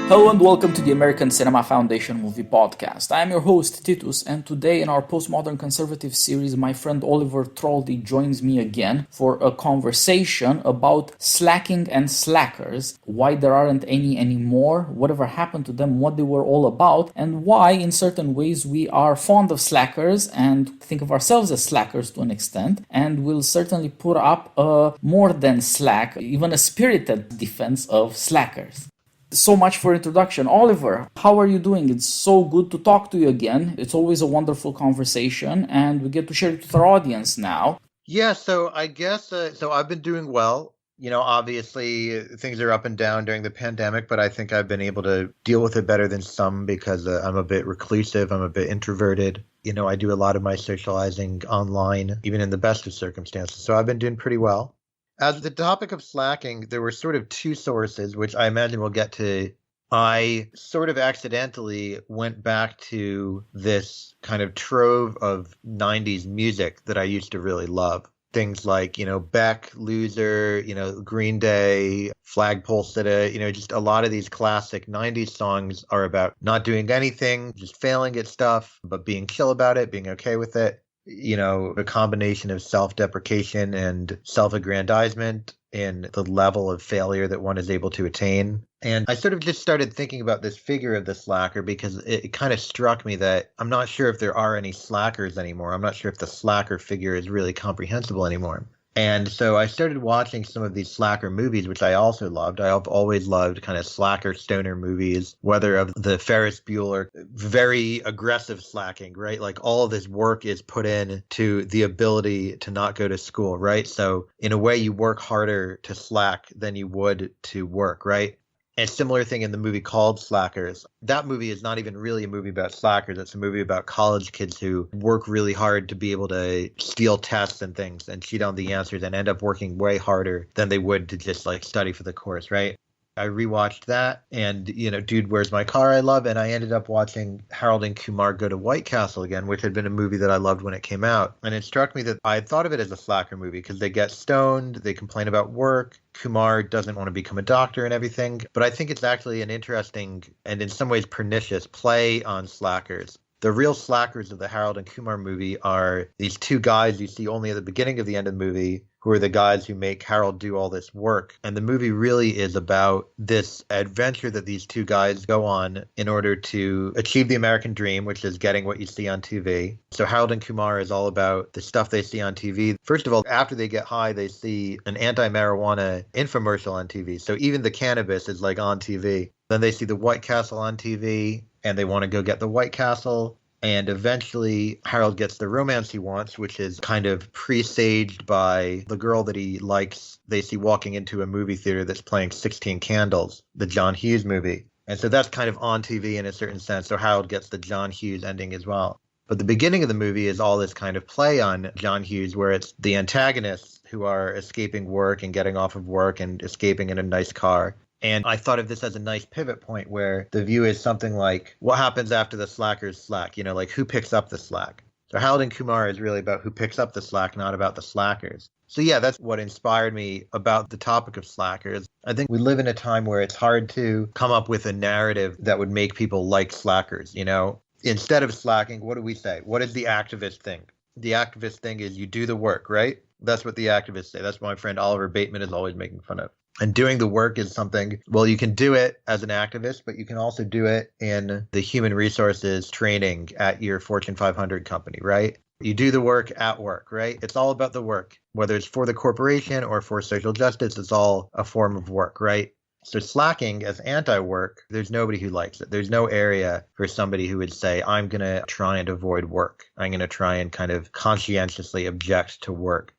Hello and welcome to the American Cinema Foundation Movie Podcast. I am your host, Titus, and today in our Postmodern Conservative series, my friend Oliver Troldi joins me again for a conversation about slacking and slackers, why there aren't any anymore, whatever happened to them, what they were all about, and why in certain ways we are fond of slackers and think of ourselves as slackers to an extent, and will certainly put up a more than slack, even a spirited defense of slackers. So much for introduction. Oliver, how are you doing? It's so good to talk to you again. It's always a wonderful conversation, and we get to share it with our audience now. Yeah, so I guess, so I've been doing well. You know, obviously things are up and down during the pandemic, but I think I've been able to deal with it better than some because I'm a bit reclusive. I'm a bit introverted. You know, I do a lot of my socializing online, even in the best of circumstances. So I've been doing pretty well. As the topic of slacking, there were sort of two sources, which I imagine we'll get to. I sort of accidentally went back to this kind of trove of 90s music that I used to really love. Things like, you know, Beck, Loser, you know, Green Day, Flagpole Sitta, you know, just a lot of these classic 90s songs are about not doing anything, just failing at stuff, but being chill about it, being okay with it. You know, a combination of self-deprecation and self-aggrandizement in the level of failure that one is able to attain. And I sort of just started thinking about this figure of the slacker because it kind of struck me that I'm not sure if there are any slackers anymore. I'm not sure if the slacker figure is really comprehensible anymore. And so I started watching some of these slacker movies, which I also loved. I've always loved kind of slacker stoner movies, whether of the Ferris Bueller, very aggressive slacking, right? Like all of this work is put in to the ability to not go to school, right? So in a way, you work harder to slack than you would to work, right? And similar thing in the movie called Slackers. That movie is not even really a movie about slackers. It's a movie about college kids who work really hard to be able to steal tests and things and cheat on the answers and end up working way harder than they would to just like study for the course, right? I rewatched that and, you know, Dude, Where's My Car? I love. And I ended up watching Harold and Kumar Go to White Castle again, which had been a movie that I loved when it came out. And it struck me that I had thought of it as a slacker movie because they get stoned, they complain about work. Kumar doesn't want to become a doctor and everything. But I think it's actually an interesting and in some ways pernicious play on slackers. The real slackers of the Harold and Kumar movie are these two guys you see only at the beginning of the end of the movie, who are the guys who make Harold do all this work. And the movie really is about this adventure that these two guys go on in order to achieve the American dream, which is getting what you see on TV. So Harold and Kumar is all about the stuff they see on TV. First of all, after they get high, they see an anti-marijuana infomercial on TV. So even the cannabis is like on TV. Then they see the White Castle on TV and they want to go get the White Castle. And eventually, Harold gets the romance he wants, which is kind of presaged by the girl that he likes. They see walking into a movie theater that's playing 16 Candles, the John Hughes movie. And so that's kind of on TV in a certain sense. So Harold gets the John Hughes ending as well. But the beginning of the movie is all this kind of play on John Hughes, where it's the antagonists who are escaping work and getting off of work and escaping in a nice car. And I thought of this as a nice pivot point where the view is something like, what happens after the slackers slack? You know, like who picks up the slack? So Harold and Kumar is really about who picks up the slack, not about the slackers. So yeah, that's what inspired me about the topic of slackers. I think we live in a time where it's hard to come up with a narrative that would make people like slackers, you know? Instead of slacking, what do we say? What is the activist thing? The activist thing is you do the work, right? That's what the activists say. That's what my friend Oliver Bateman is always making fun of. And doing the work is something, well, you can do it as an activist, but you can also do it in the human resources training at your Fortune 500 company, right? You do the work at work, right? It's all about the work, whether it's for the corporation or for social justice, it's all a form of work, right? So slacking as anti-work, there's nobody who likes it. There's no area for somebody who would say, I'm going to try and avoid work. I'm going to try and kind of conscientiously object to work.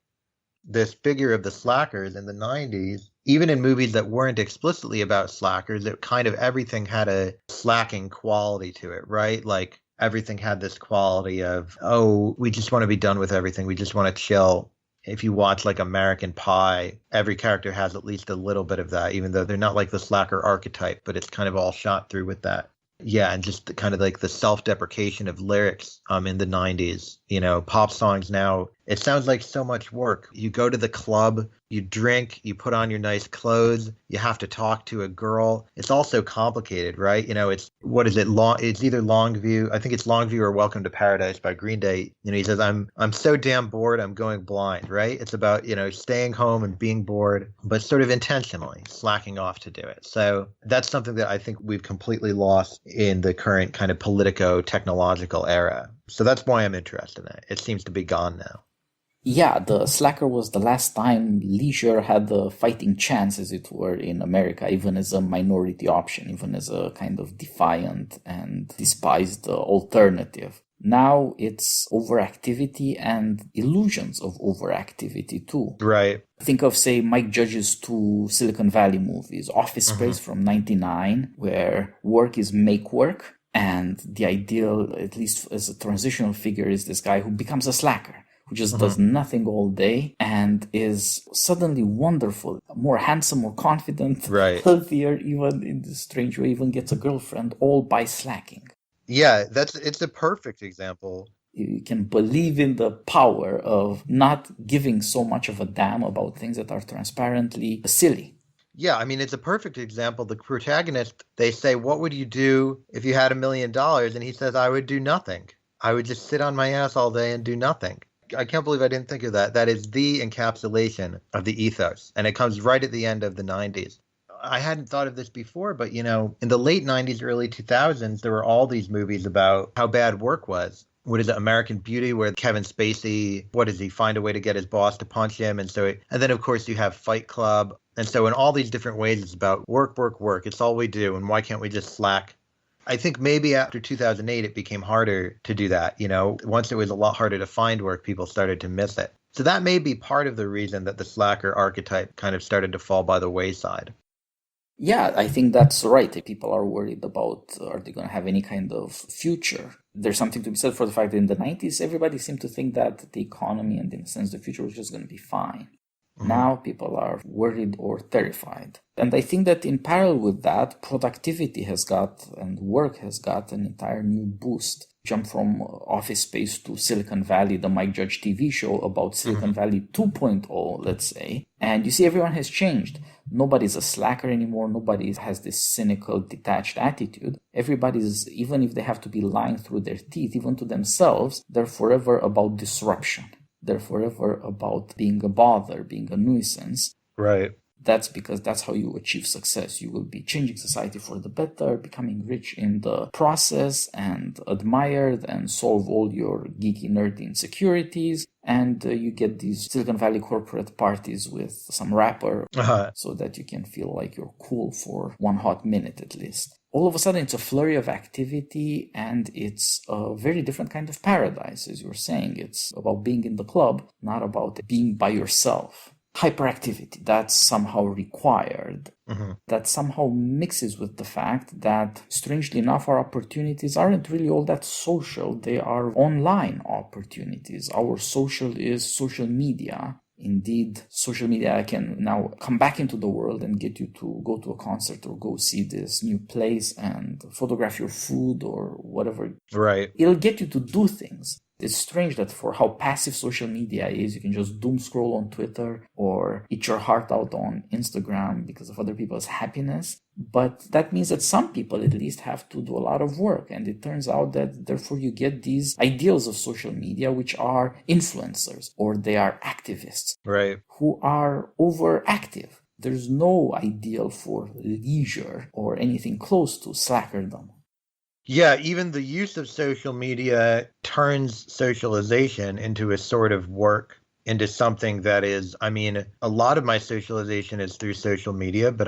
This figure of the slackers in the 90s, even in movies that weren't explicitly about slackers, it kind of everything had a slacking quality to it, right? Like everything had this quality of, oh, we just want to be done with everything. We just want to chill. If you watch like American Pie, every character has at least a little bit of that, even though they're not like the slacker archetype, but it's kind of all shot through with that. Yeah, and just kind of like the self-deprecation of lyrics in the 90s. You know, pop songs now It sounds like so much work. You go to the club, you drink, you put on your nice clothes, you have to talk to a girl. It's all so complicated, right? It's, what is it? It's either Longview, I think it's Longview or Welcome to Paradise by Green Day. He says, I'm so damn bored, I'm going blind, right? It's about, staying home and being bored, but sort of intentionally slacking off to do it. So that's something that I think we've completely lost in the current kind of politico-technological era. So that's why I'm interested in it. It seems to be gone now. Yeah, the slacker was the last time leisure had the fighting chance, as it were, in America, even as a minority option, even as a kind of defiant and despised alternative. Now it's overactivity and illusions of overactivity too. Right. Think of, say, Mike Judge's two Silicon Valley movies, Office Space from 99, where work is make work, and the ideal, at least as a transitional figure, is this guy who becomes a slacker, who just does nothing all day and is suddenly wonderful, more handsome, more confident, right, healthier, even in this strange way, even gets a girlfriend, all by slacking. Yeah, it's a perfect example. You can believe in the power of not giving so much of a damn about things that are transparently silly. Yeah, I mean, it's a perfect example. The protagonist, they say, what would you do if you had $1 million? And he says, I would do nothing. I would just sit on my ass all day and do nothing. I can't believe I didn't think of that. That is the encapsulation of the ethos. And it comes right at the end of the 90s. I hadn't thought of this before, but, in the late 90s, early 2000s, there were all these movies about how bad work was. What is it, American Beauty, where Kevin Spacey, what does he find a way to get his boss to punch him? And then, of course, you have Fight Club. And so in all these different ways, it's about work, work, work. It's all we do. And why can't we just slack? I think maybe after 2008, it became harder to do that. Once it was a lot harder to find work, people started to miss it. So that may be part of the reason that the slacker archetype kind of started to fall by the wayside. Yeah, I think that's right. People are worried about, are they going to have any kind of future? There's something to be said for the fact that in the 90s, everybody seemed to think that the economy and, in a sense, the future was just going to be fine. Now people are worried or terrified. And I think that in parallel with that, productivity has got, and work has got, an entire new boost. Jump from Office Space to Silicon Valley, the Mike Judge TV show about Silicon Valley 2.0, let's say. And you see, everyone has changed. Nobody's a slacker anymore. Nobody has this cynical, detached attitude. Everybody's, even if they have to be lying through their teeth, even to themselves, they're forever about disruption. They're forever about being a bother, being a nuisance. Right. That's because that's how you achieve success. You will be changing society for the better, becoming rich in the process, and admired, and solve all your geeky, nerdy insecurities. And you get these Silicon Valley corporate parties with some rapper so that you can feel like you're cool for 1 hot minute at least. All of a sudden, it's a flurry of activity, and it's a very different kind of paradise, as you're saying. It's about being in the club, not about being by yourself. Hyperactivity, that's somehow required. That somehow mixes with the fact that, strangely enough, our opportunities aren't really all that social. They are online opportunities. Our social is social media. Indeed, social media can now come back into the world and get you to go to a concert or go see this new place and photograph your food or whatever. Right. It'll get you to do things. It's strange that for how passive social media is, you can just doom scroll on Twitter or eat your heart out on Instagram because of other people's happiness. But that means that some people at least have to do a lot of work. And it turns out that therefore you get these ideals of social media, which are influencers or they are activists, right, who are overactive. There's no ideal for leisure or anything close to slackerdom. Yeah, even the use of social media turns socialization into a sort of work, into something that is, I mean, a lot of my socialization is through social media, but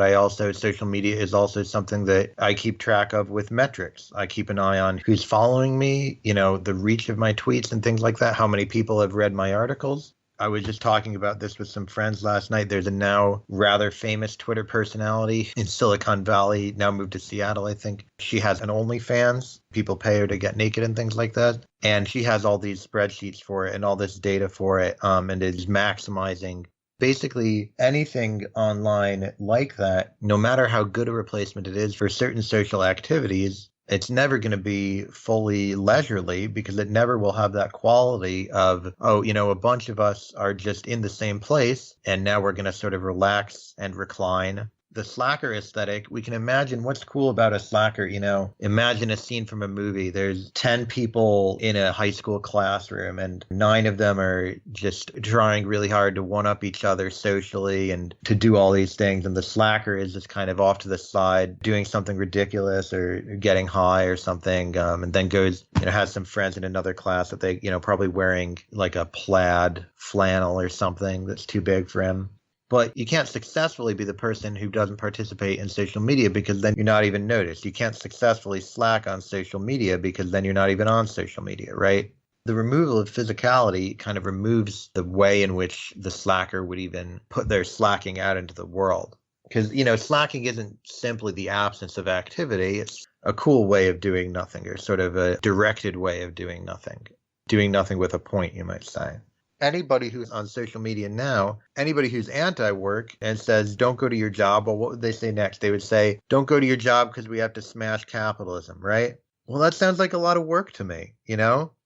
social media is also something that I keep track of with metrics. I keep an eye on who's following me, the reach of my tweets and things like that, how many people have read my articles. I was just talking about this with some friends last night. There's a now rather famous Twitter personality in Silicon Valley, now moved to Seattle, I think. She has an OnlyFans. People pay her to get naked and things like that. And she has all these spreadsheets for it and all this data for it, and is maximizing basically anything online like that, no matter how good a replacement it is for certain social activities. It's never going to be fully leisurely because it never will have that quality of, oh, a bunch of us are just in the same place and now we're going to sort of relax and recline. The slacker aesthetic, we can imagine what's cool about a slacker, imagine a scene from a movie. There's 10 people in a high school classroom and 9 of them are just trying really hard to one up each other socially and to do all these things. And the slacker is just kind of off to the side doing something ridiculous or getting high or something. And then goes, has some friends in another class that they, probably wearing like a plaid flannel or something that's too big for him. But you can't successfully be the person who doesn't participate in social media because then you're not even noticed. You can't successfully slack on social media because then you're not even on social media, right? The removal of physicality kind of removes the way in which the slacker would even put their slacking out into the world. Because, slacking isn't simply the absence of activity. It's a cool way of doing nothing, or sort of a directed way of doing nothing. Doing nothing with a point, you might say. Anybody who's on social media now, anybody who's anti-work and says, don't go to your job, well, what would they say next? They would say, don't go to your job because we have to smash capitalism, right? Well, that sounds like a lot of work to me,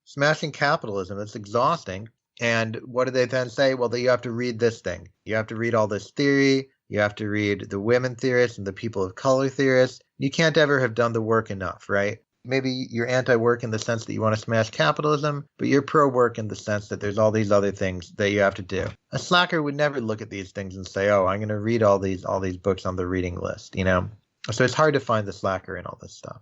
Smashing capitalism, that's exhausting. And what do they then say? Well, you have to read this thing. You have to read all this theory. You have to read the women theorists and the people of color theorists. You can't ever have done the work enough, right? Maybe you're anti-work in the sense that you want to smash capitalism, but you're pro-work in the sense that there's all these other things that you have to do. A slacker would never look at these things and say, oh, I'm going to read all these books on the reading list, So it's hard to find the slacker in all this stuff.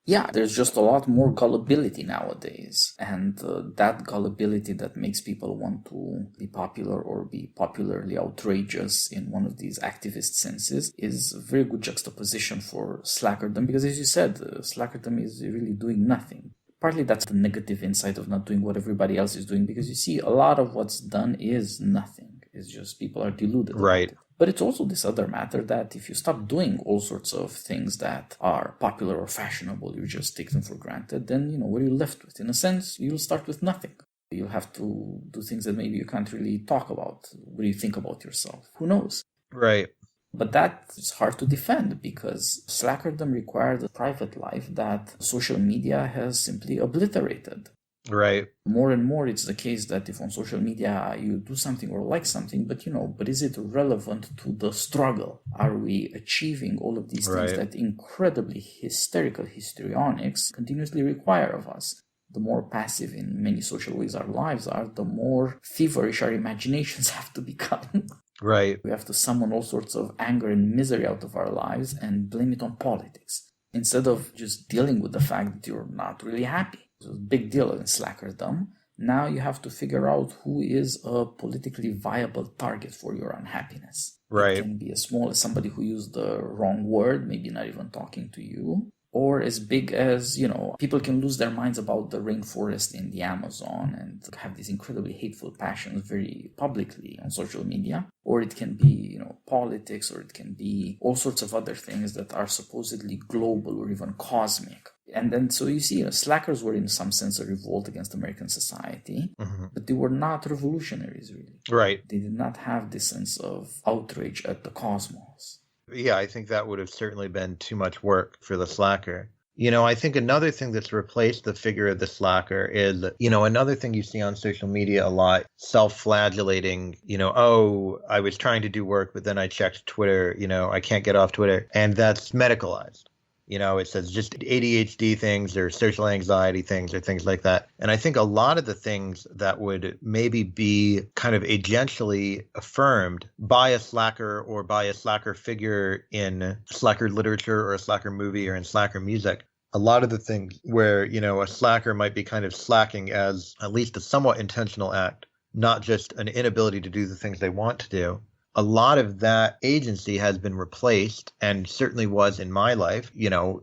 Yeah, there's just a lot more gullibility nowadays. And that gullibility that makes people want to be popular or be popularly outrageous in one of these activist senses is a very good juxtaposition for slackerdom. Because as you said, slackerdom is really doing nothing. Partly that's the negative insight of not doing what everybody else is doing. Because you see, a lot of what's done is nothing. It's just people are deluded. Right. But it's also this other matter that if you stop doing all sorts of things that are popular or fashionable, you just take them for granted, then, what are you left with? In a sense, you'll start with nothing. You'll have to do things that maybe you can't really talk about. What do you think about yourself? Who knows? Right. But that is hard to defend because slackerdom required a private life that social media has simply obliterated. Right. More and more it's the case that if on social media you do something or like something, but is it relevant to the struggle? Are we achieving all of these things that incredibly hysterical histrionics continuously require of us? The more passive in many social ways our lives are, the more feverish our imaginations have to become. Right. We have to summon all sorts of anger and misery out of our lives and blame it on politics, instead of just dealing with the fact that you're not really happy. It's a big deal in slackerdom. Now you have to figure out who is a politically viable target for your unhappiness. Right. It can be as small as somebody who used the wrong word, maybe not even talking to you, or as big as, people can lose their minds about the rainforest in the Amazon and have these incredibly hateful passions very publicly on social media. Or it can be, politics, or it can be all sorts of other things that are supposedly global or even cosmic. And then, so you see, slackers were in some sense a revolt against American society, but they were not revolutionaries, really. Right. They did not have this sense of outrage at the cosmos. Yeah, I think that would have certainly been too much work for the slacker. I think another thing that's replaced the figure of the slacker is, another thing you see on social media a lot, self-flagellating, oh, I was trying to do work, but then I checked Twitter, I can't get off Twitter. And that's medicalized. It says just ADHD things or social anxiety things or things like that. And I think a lot of the things that would maybe be kind of agentially affirmed by a slacker or by a slacker figure in slacker literature or a slacker movie or in slacker music, a lot of the things where, a slacker might be kind of slacking as at least a somewhat intentional act, not just an inability to do the things they want to do. A lot of that agency has been replaced, and certainly was in my life,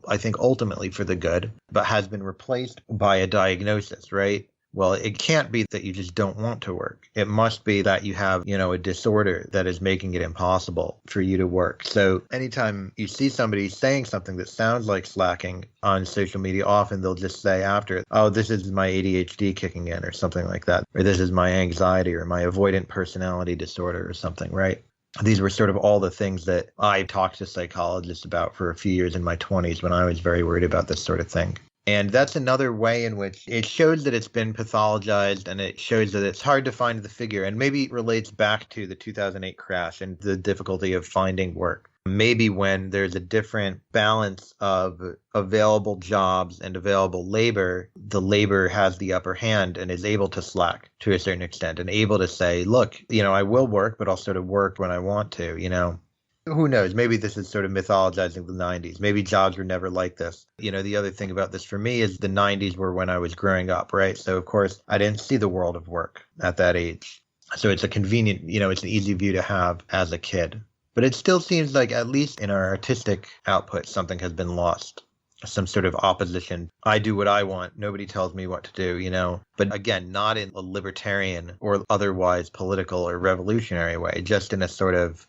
I think ultimately for the good, but has been replaced by a diagnosis, right? Well, it can't be that you just don't want to work. It must be that you have, a disorder that is making it impossible for you to work. So anytime you see somebody saying something that sounds like slacking on social media, often they'll just say after, oh, this is my ADHD kicking in or something like that, or this is my anxiety or my avoidant personality disorder or something, right? These were sort of all the things that I talked to psychologists about for a few years in my 20s when I was very worried about this sort of thing. And that's another way in which it shows that it's been pathologized, and it shows that it's hard to find the figure. And maybe it relates back to the 2008 crash and the difficulty of finding work. Maybe when there's a different balance of available jobs and available labor, the labor has the upper hand and is able to slack to a certain extent and able to say, look, I will work, but I'll sort of work when I want to. Who knows? Maybe this is sort of mythologizing the 90s. Maybe jobs were never like this. The other thing about this for me is the 90s were when I was growing up, right? So, of course, I didn't see the world of work at that age. So it's a convenient, it's an easy view to have as a kid. But it still seems like, at least in our artistic output, something has been lost. Some sort of opposition. I do what I want. Nobody tells me what to do, But again, not in a libertarian or otherwise political or revolutionary way, just in a sort of,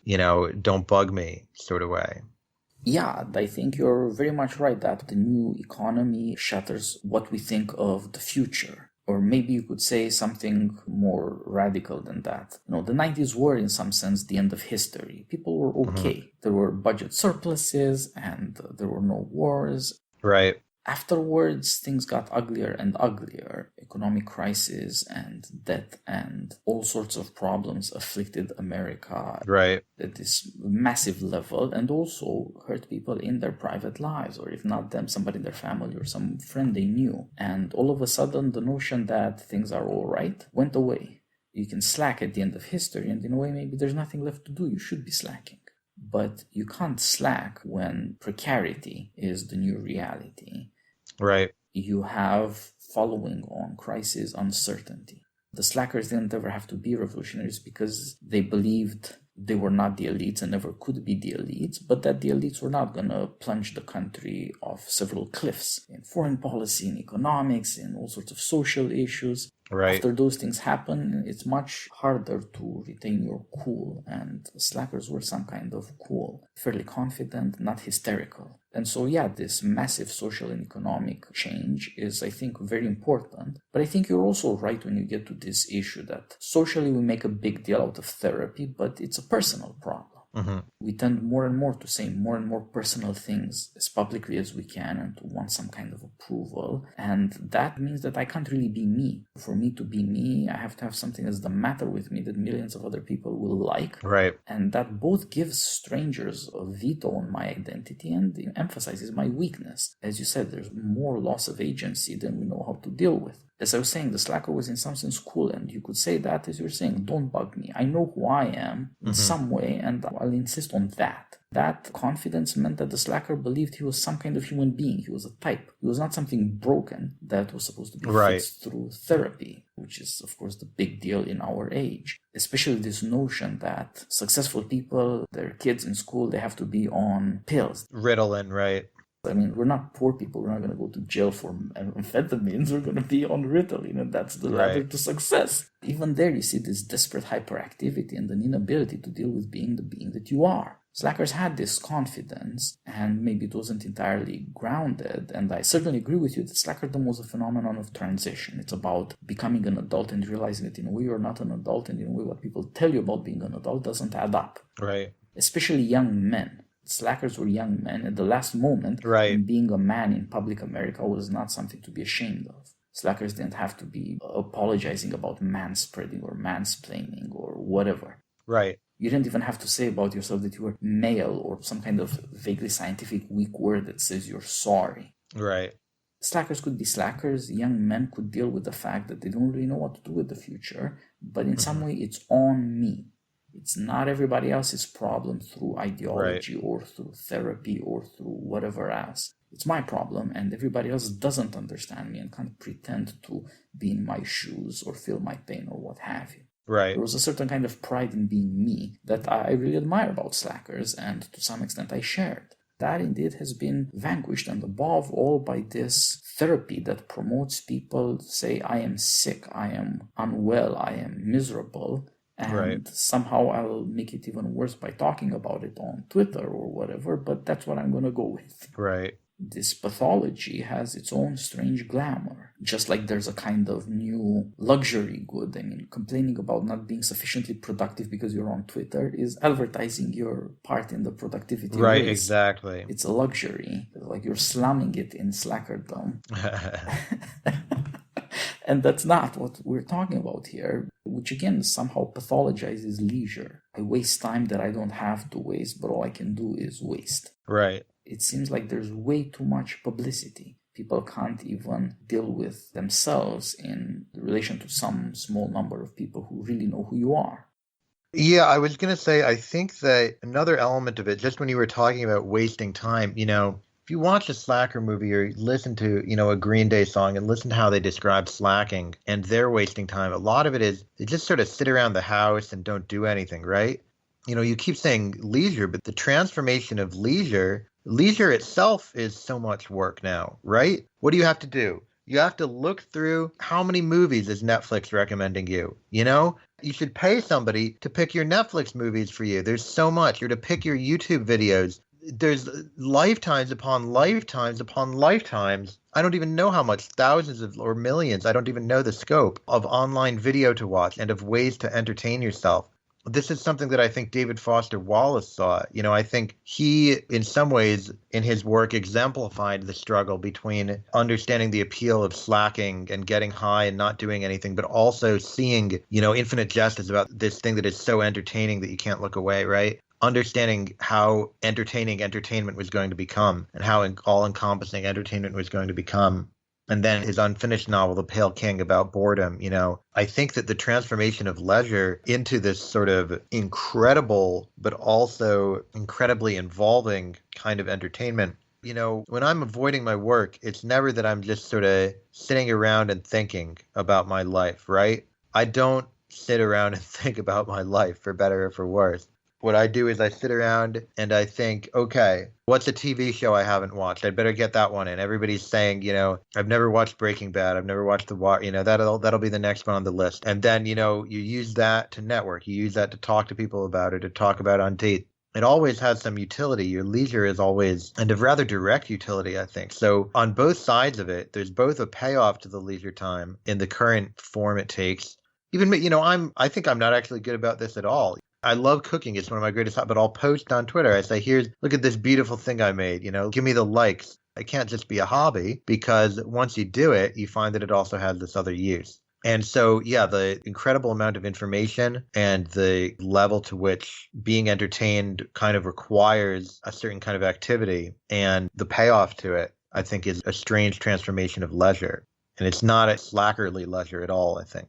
don't bug me sort of way. Yeah, I think you're very much right that the new economy shatters what we think of the future. Or maybe you could say something more radical than that. The 90s were, in some sense, the end of history. People were okay. Mm-hmm. There were budget surpluses and there were no wars. Right. Afterwards, things got uglier and uglier. Economic crisis and debt and all sorts of problems afflicted America at this massive level, and also hurt people in their private lives, or if not them, somebody in their family or some friend they knew. And all of a sudden, the notion that things are all right went away. You can slack at the end of history, and in a way, maybe there's nothing left to do. You should be slacking. But you can't slack when precarity is the new reality. Right. You have following on crisis, uncertainty. The slackers didn't ever have to be revolutionaries because they believed they were not the elites and never could be the elites, but that the elites were not going to plunge the country off several cliffs in foreign policy, in economics, in all sorts of social issues. Right. After those things happen, it's much harder to retain your cool, and slackers were some kind of cool, fairly confident, not hysterical. And so, this massive social and economic change is, I think, very important. But I think you're also right when you get to this issue that socially we make a big deal out of therapy, but it's a personal problem. Mm-hmm. We tend more and more to say more and more personal things as publicly as we can and to want some kind of approval. And that means that I can't really be me. For me to be me, I have to have something that's the matter with me that millions of other people will like. Right. And that both gives strangers a veto on my identity and emphasizes my weakness. As you said, there's more loss of agency than we know how to deal with. As I was saying, the slacker was in some sense cool, and you could say that as you're saying, don't bug me. I know who I am in some way, and I'll insist on that. That confidence meant that the slacker believed he was some kind of human being. He was a type. He was not something broken that was supposed to be fixed through therapy, which is, of course, the big deal in our age. Especially this notion that successful people, their kids in school, they have to be on pills. Ritalin, right. I mean, we're not poor people. We're not going to go to jail for amphetamines. We're going to be on Ritalin, and that's the ladder to success. Even there, you see this desperate hyperactivity and an inability to deal with being the being that you are. Slackers had this confidence, and maybe it wasn't entirely grounded. And I certainly agree with you that slackerdom was a phenomenon of transition. It's about becoming an adult and realizing that in a way you're not an adult, and in a way what people tell you about being an adult doesn't add up. Right. Especially young men. Slackers were young men at the last moment, and being a man in public America was not something to be ashamed of. Slackers didn't have to be apologizing about manspreading or mansplaining or whatever. Right. You didn't even have to say about yourself that you were male or some kind of vaguely scientific weak word that says you're sorry. Right. Slackers could be slackers. Young men could deal with the fact that they don't really know what to do with the future, but in some way it's on me. It's not everybody else's problem through ideology or through therapy or through whatever else. It's my problem, and everybody else doesn't understand me and can't pretend to be in my shoes or feel my pain or what have you. Right. There was a certain kind of pride in being me that I really admire about slackers, and to some extent I shared. That indeed has been vanquished, and above all by this therapy that promotes people to say, I am sick, I am unwell, I am miserable, and somehow I'll make it even worse by talking about it on Twitter or whatever, but that's what I'm going to go with. Right. This pathology has its own strange glamour, just like there's a kind of new luxury good. I mean, complaining about not being sufficiently productive because you're on Twitter is advertising your part in the productivity Right, race. exactly. It's a luxury, like you're slamming it in Slackerdom. And that's not what we're talking about here, which again somehow pathologizes leisure. I waste time that I don't have to waste, but all I can do is waste. Right. It seems like there's way too much publicity. People can't even deal with themselves in relation to some small number of people who really know who you are. Yeah, I was going to say, I think that another element of it, just when you were talking about wasting time, if you watch a Slacker movie or listen to, a Green Day song and listen to how they describe slacking and their wasting time, a lot of it is they just sort of sit around the house and don't do anything, right? You keep saying leisure, but the transformation of leisure itself is so much work now, right? What do you have to do? You have to look through how many movies is Netflix recommending you, You should pay somebody to pick your Netflix movies for you. There's so much. You're to pick your YouTube videos. There's lifetimes upon lifetimes upon lifetimes. I don't even know how much, thousands of or millions. I don't even know the scope of online video to watch and of ways to entertain yourself. This is something that I think David Foster Wallace saw. I think he, in some ways, in his work, exemplified the struggle between understanding the appeal of slacking and getting high and not doing anything, but also seeing, infinite jest is about this thing that is so entertaining that you can't look away, right? Understanding how entertaining entertainment was going to become and how all-encompassing entertainment was going to become. And then his unfinished novel, The Pale King, about boredom. I think that the transformation of leisure into this sort of incredible, but also incredibly involving kind of entertainment. When I'm avoiding my work, it's never that I'm just sort of sitting around and thinking about my life, right? I don't sit around and think about my life, for better or for worse. What I do is I sit around and I think, okay, what's a TV show I haven't watched? I'd better get that one in. Everybody's saying, I've never watched Breaking Bad. I've never watched The Wire. That'll be the next one on the list. And then, you use that to network. You use that to talk to people about it, to talk about on date. It always has some utility. Your leisure is always, and of rather direct utility, I think. So on both sides of it, there's both a payoff to the leisure time in the current form it takes. Even, I think I'm not actually good about this at all. I love cooking. It's one of my greatest hobbies, but I'll post on Twitter. I say, look at this beautiful thing I made, give me the likes. It can't just be a hobby, because once you do it, you find that it also has this other use. And so, yeah, the incredible amount of information and the level to which being entertained kind of requires a certain kind of activity and the payoff to it, I think, is a strange transformation of leisure. And it's not a slackerly leisure at all, I think.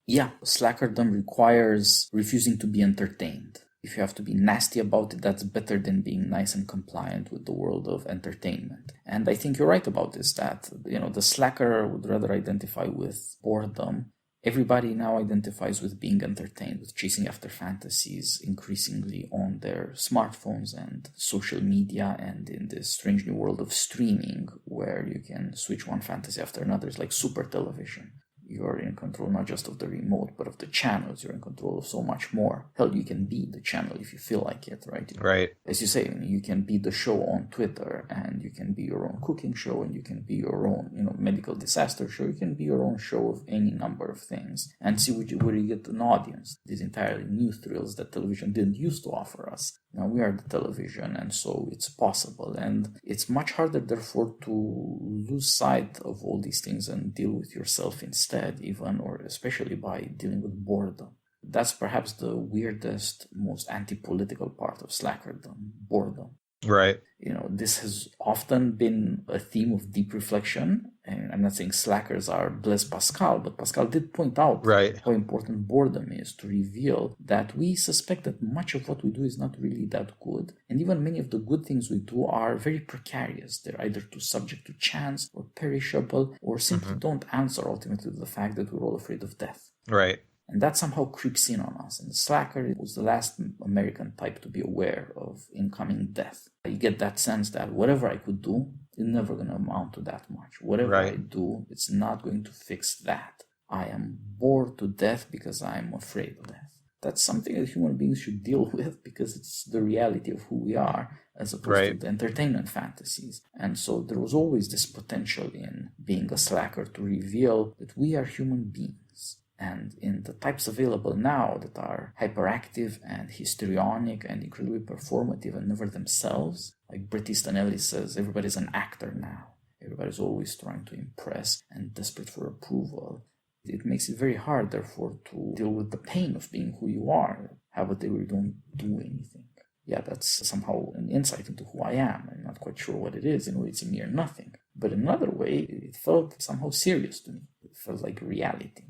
Yeah, slackerdom requires refusing to be entertained. If you have to be nasty about it, that's better than being nice and compliant with the world of entertainment. And I think you're right about this, that, the slacker would rather identify with boredom. Everybody now identifies with being entertained, with chasing after fantasies increasingly on their smartphones and social media, and in this strange new world of streaming where you can switch one fantasy after another. It's like super television. You're in control not just of the remote, but of the channels. You're in control of so much more. Hell, you can be the channel if you feel like it, right? Right. As you say, you can be the show on Twitter, and you can be your own cooking show, and you can be your own, medical disaster show. You can be your own show of any number of things and see where you get an audience. These entirely new thrills that television didn't used to offer us. Now we are the television, and so it's possible. And it's much harder, therefore, to lose sight of all these things and deal with yourself instead, even or especially by dealing with boredom. That's perhaps the weirdest, most anti-political part of slackerdom, boredom. Right. This has often been a theme of deep reflection. And I'm not saying slackers are Blaise Pascal, but Pascal did point out how important boredom is to reveal that we suspect that much of what we do is not really that good. And even many of the good things we do are very precarious. They're either too subject to chance or perishable, or simply don't answer ultimately to the fact that we're all afraid of death. Right. And that somehow creeps in on us. And the slacker was the last American type to be aware of incoming death. You get that sense that whatever I could do, it's never going to amount to that much. Whatever I do, it's not going to fix that. I am bored to death because I'm afraid of death. That's something that human beings should deal with, because it's the reality of who we are. as opposed to Right. the entertainment fantasies. And so there was always this potential in being a slacker to reveal that we are human beings. And in the types available now that are hyperactive and histrionic and incredibly performative and never themselves, like Bret Easton Ellis says, everybody's an actor now. Everybody's always trying to impress and desperate for approval. It makes it very hard, therefore, to deal with the pain of being who you are. Have a day where you don't do anything. Yeah, that's somehow an insight into who I am. I'm not quite sure what it is. In a way, it's a mere nothing. But in another way, it felt somehow serious to me. It felt like reality.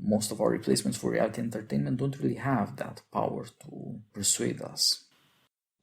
Most of our replacements for reality entertainment don't really have that power to persuade us.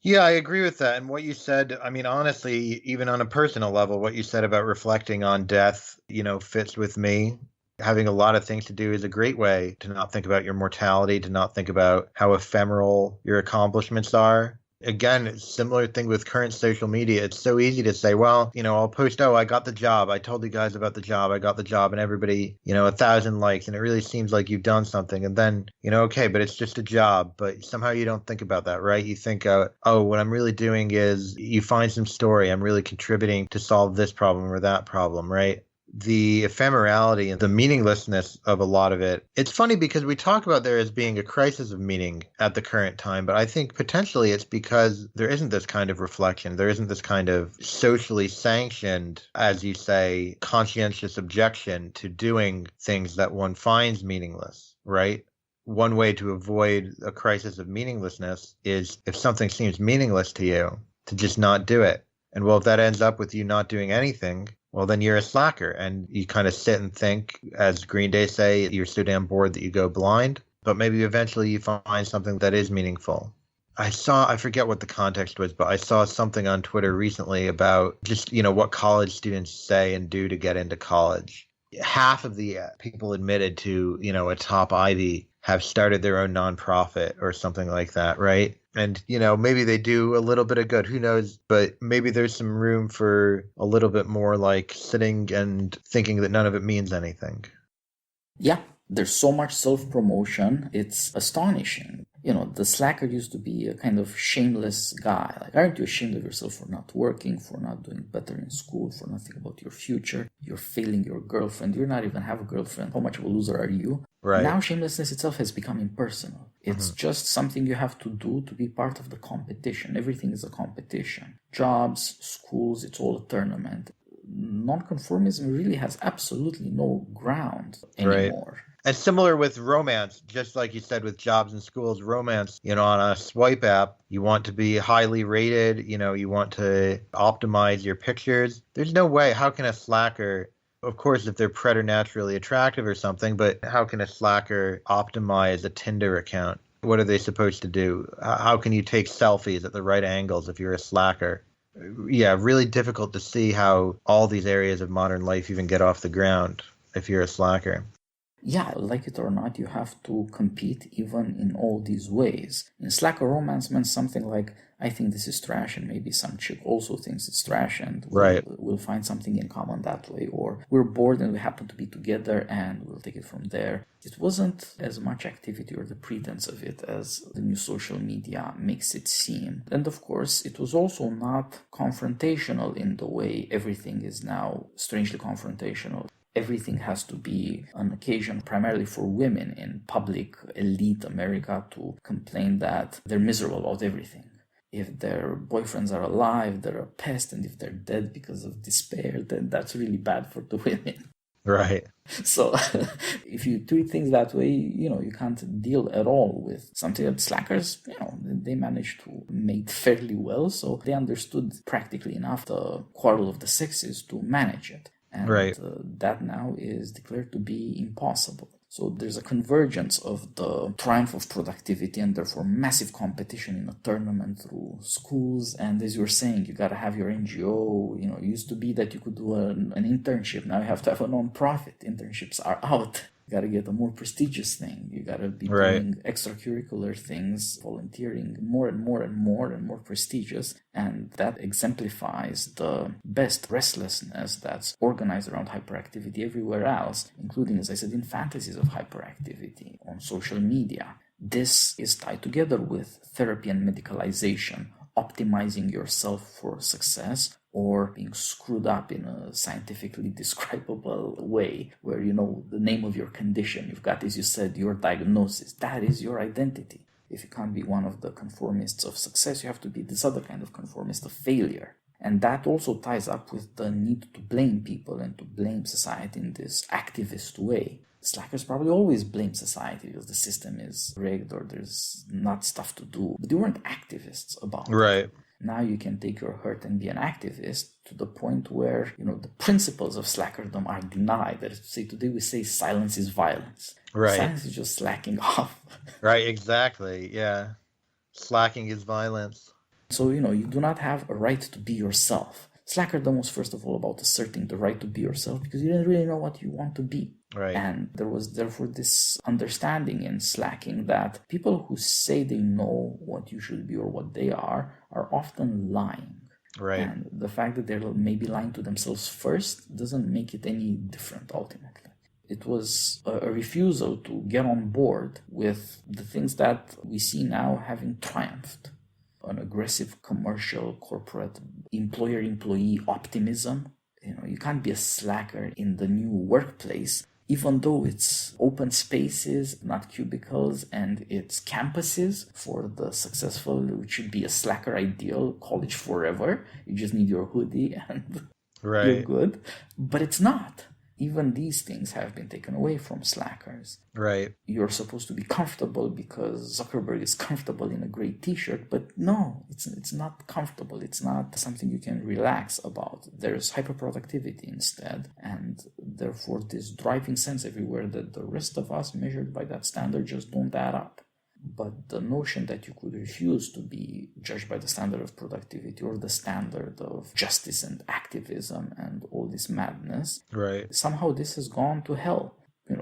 Yeah, I agree with that. And what you said, I mean, honestly, even on a personal level, what you said about reflecting on death, fits with me. Having a lot of things to do is a great way to not think about your mortality, to not think about how ephemeral your accomplishments are. Again, similar thing with current social media. It's so easy to say, well, I'll post, oh, I got the job. I told you guys about the job. I got the job, and everybody, 1,000 likes, and it really seems like you've done something. And then, okay, but it's just a job. But somehow you don't think about that, right? You think, oh, what I'm really doing is you find some story. I'm really contributing to solve this problem or that problem, right? The ephemerality and the meaninglessness of a lot of it. It's funny because we talk about there as being a crisis of meaning at the current time, but I think potentially it's because there isn't this kind of reflection. There isn't this kind of socially sanctioned, as you say, conscientious objection to doing things that one finds meaningless, right? One way to avoid a crisis of meaninglessness is if something seems meaningless to you, to just not do it. And well, if that ends up with you not doing anything, well, then you're a slacker, and you kind of sit and think, as Green Day say, you're so damn bored that you go blind. But maybe eventually you find something that is meaningful. I forget what the context was, but I saw something on Twitter recently about just, what college students say and do to get into college. Half of the people admitted to, a top Ivy have started their own nonprofit or something like that, right? And, maybe they do a little bit of good, who knows, but maybe there's some room for a little bit more like sitting and thinking that none of it means anything. Yeah, there's so much self-promotion, it's astonishing. The slacker used to be a kind of shameless guy. Like, aren't you ashamed of yourself for not working, for not doing better in school, for not thinking about your future? You're failing your girlfriend. You're not even have a girlfriend. How much of a loser are you? Right. Now shamelessness itself has become impersonal. It's just something you have to do to be part of the competition. Everything is a competition. Jobs, schools, it's all a tournament. Nonconformism really has absolutely no ground anymore. Right. And similar with romance, just like you said with jobs and schools, romance, on a swipe app, you want to be highly rated, you want to optimize your pictures. There's no way. How can a slacker, of course, if they're preternaturally attractive or something, but how can a slacker optimize a Tinder account? What are they supposed to do? How can you take selfies at the right angles if you're a slacker? Yeah, really difficult to see how all these areas of modern life even get off the ground if you're a slacker. Yeah, like it or not, you have to compete even in all these ways. In slacker romance meant something like, I think this is trash, and maybe some chick also thinks it's trash, and we'll find something in common that way. Or we're bored and we happen to be together and we'll take it from there. It wasn't as much activity or the pretense of it as the new social media makes it seem. And of course, it was also not confrontational in the way everything is now strangely confrontational. Everything has to be an occasion primarily for women in public elite America to complain that they're miserable about everything. If their boyfriends are alive, they're a pest, and if they're dead because of despair, then that's really bad for the women. Right. So if you treat things that way, you can't deal at all with something that slackers, they managed to make fairly well. So they understood practically enough the quarrel of the sexes to manage it. And that now is declared to be impossible. So there's a convergence of the triumph of productivity and therefore massive competition in a tournament through schools. And as you were saying, you got to have your NGO. It used to be that you could do an internship. Now you have to have a non-profit. Internships are out. You got to get a more prestigious thing. You got to be doing extracurricular things, volunteering more and more and more and more prestigious. And that exemplifies the best restlessness that's organized around hyperactivity everywhere else, including, as I said, in fantasies of hyperactivity on social media. This is tied together with therapy and medicalization optimizing yourself for success or being screwed up in a scientifically describable way where, the name of your condition, you've got, as you said, your diagnosis, that is your identity. If you can't be one of the conformists of success, you have to be this other kind of conformist of failure. And that also ties up with the need to blame people and to blame society in this activist way. Slackers probably always blame society because the system is rigged or there's not stuff to do. But they weren't activists about it. Right. Now you can take your hurt and be an activist to the point where, the principles of slackerdom are denied. That is to say, today we say silence is violence. Right. Silence is just slacking off. Right, exactly. Yeah. Slacking is violence. So, you do not have a right to be yourself. Slackerdom was first of all about asserting the right to be yourself because you didn't really know what you want to be. Right. And there was therefore this understanding in slacking that people who say they know what you should be or what they are often lying. Right. And the fact that they're maybe lying to themselves first doesn't make it any different ultimately. It was a refusal to get on board with the things that we see now having triumphed. An aggressive commercial corporate employer-employee optimism. You can't be a slacker in the new workplace, even though it's open spaces, not cubicles, and it's campuses for the successful, which should be a slacker ideal, college forever. You just need your hoodie and you're good. But it's not. Even these things have been taken away from slackers. Right. You're supposed to be comfortable because Zuckerberg is comfortable in a gray t-shirt, but no, it's not comfortable. It's not something you can relax about. There's hyperproductivity instead, and therefore this driving sense everywhere that the rest of us measured by that standard just don't add up. But the notion that you could refuse to be judged by the standard of productivity or the standard of justice and activism and all this madness, right, somehow this has gone to hell.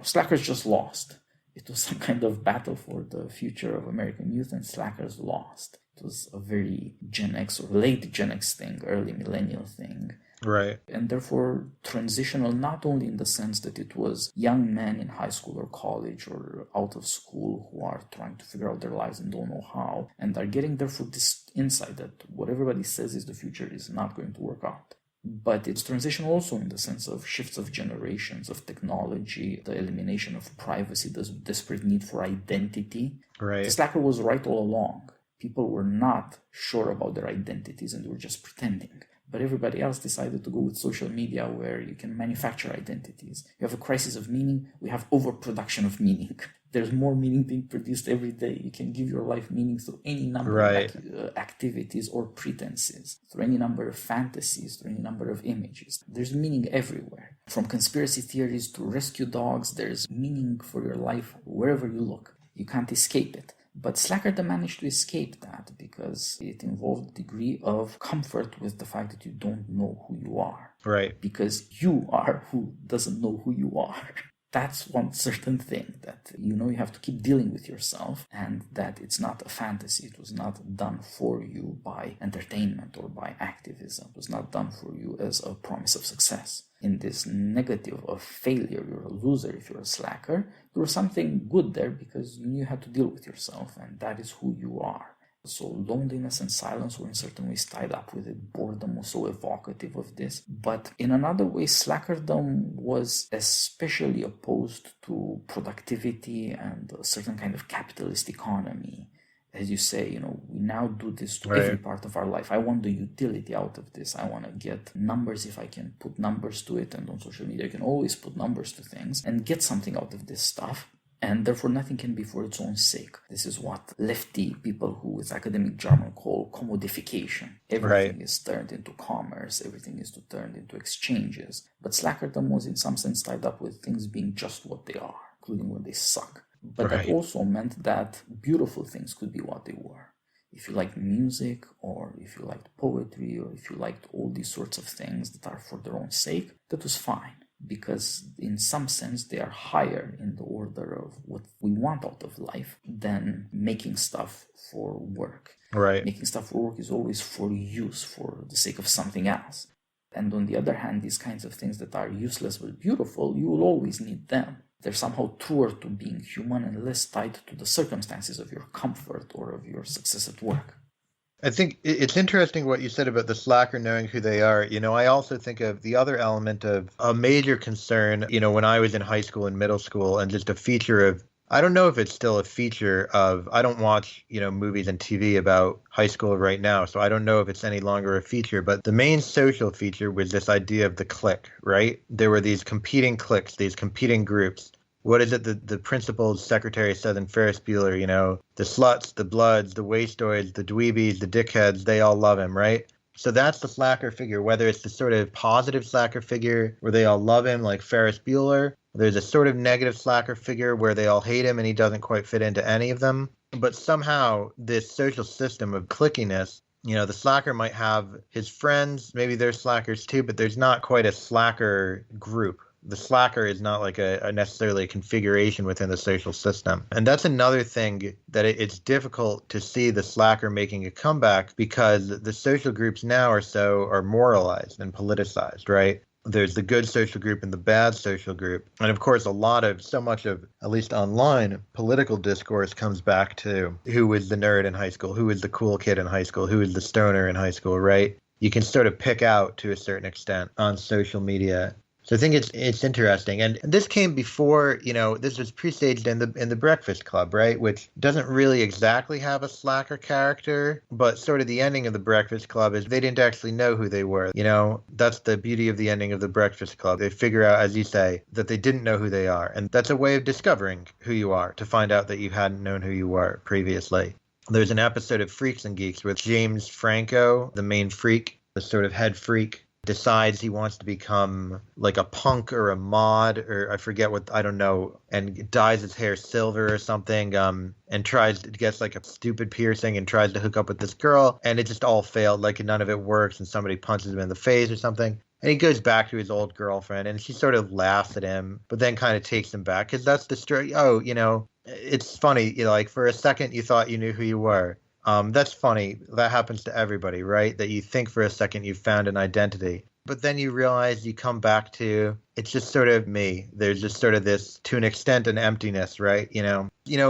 Slackers just lost. It was some kind of battle for the future of American youth, and slackers lost. It was a very Gen X or late Gen X thing, early millennial thing. Right. And therefore transitional, not only in the sense that it was young men in high school or college or out of school who are trying to figure out their lives and don't know how, and are getting therefore this insight that what everybody says is the future is not going to work out. But it's transitional also in the sense of shifts of generations, of technology, the elimination of privacy, the desperate need for identity. Right. The slacker was right all along. People were not sure about their identities and they were just pretending. But everybody else decided to go with social media where you can manufacture identities. You have a crisis of meaning. We have overproduction of meaning. There's more meaning being produced every day. You can give your life meaning through any number of activities or pretenses, through any number of fantasies, through any number of images. There's meaning everywhere. From conspiracy theories to rescue dogs, there's meaning for your life wherever you look. You can't escape it. But slackerdom managed to escape that because it involved a degree of comfort with the fact that you don't know who you are. Right. Because you are who doesn't know who you are. That's one certain thing that you have to keep dealing with yourself, and that it's not a fantasy. It was not done for you by entertainment or by activism. It was not done for you as a promise of success. In this negative of failure, you're a loser if you're a slacker, there was something good there because you knew how to deal with yourself, and that is who you are. So loneliness and silence were in certain ways tied up with it. Boredom was so evocative of this. But in another way, slackerdom was especially opposed to productivity and a certain kind of capitalist economy. As you say, we now do this to every part of our life. I want the utility out of this. I want to get numbers if I can put numbers to it. And on social media, you can always put numbers to things and get something out of this stuff. And therefore, nothing can be for its own sake. This is what lefty people who with academic jargon call commodification. Everything is turned into commerce. Everything is turned into exchanges. But slackerdom was in some sense tied up with things being just what they are, including when they suck. But that also meant that beautiful things could be what they were. If you liked music, or if you liked poetry, or if you liked all these sorts of things that are for their own sake, that was fine. Because in some sense they are higher in the order of what we want out of life than making stuff for work. Right. Making stuff for work is always for use, for the sake of something else. And on the other hand, these kinds of things that are useless but beautiful, you will always need them. They're somehow truer to being human and less tied to the circumstances of your comfort or of your success at work. I think it's interesting what you said about the slacker knowing who they are. I also think of the other element of a major concern, when I was in high school and middle school, and just a feature of, I don't know if it's still a feature of, I don't watch, movies and TV about high school right now, so I don't know if it's any longer a feature, but the main social feature was this idea of the clique, right? There were these competing cliques, these competing groups. What is it? The principal secretary said in Ferris Bueller, the sluts, the bloods, the wastoids, the dweebies, the dickheads, they all love him, right? So that's the slacker figure, whether it's the sort of positive slacker figure where they all love him, like Ferris Bueller. There's a sort of negative slacker figure where they all hate him and he doesn't quite fit into any of them. But somehow this social system of clickiness, the slacker might have his friends, maybe they're slackers too, but there's not quite a slacker group. The slacker is not like a necessarily a configuration within the social system. And that's another thing that it's difficult to see the slacker making a comeback because the social groups now are moralized and politicized, right? There's the good social group and the bad social group. And of course, so much of, at least online, political discourse comes back to who was the nerd in high school, who was the cool kid in high school, who was the stoner in high school, right? You can sort of pick out to a certain extent on social media. So I think it's interesting, and this came before, this was presaged in the Breakfast Club, right? Which doesn't really exactly have a slacker character, but sort of the ending of the Breakfast Club is they didn't actually know who they were. That's the beauty of the ending of the Breakfast Club. They figure out, as you say, that they didn't know who they are, and that's a way of discovering who you are, to find out that you hadn't known who you were previously. There's an episode of Freaks and Geeks with James Franco, the main freak, the sort of head freak, decides he wants to become like a punk or a mod, or I forget what, I don't know, and dyes his hair silver or something, and gets like a stupid piercing and tries to hook up with this girl, and it just all failed, like none of it works, and somebody punches him in the face or something. And he goes back to his old girlfriend, and she sort of laughs at him, but then kind of takes him back, because that's the story. Oh, it's funny, like for a second you thought you knew who you were. That's funny. That happens to everybody, right? That you think for a second you've found an identity, but then you realize you come back to, it's just sort of me. There's just sort of this, to an extent, an emptiness, right? In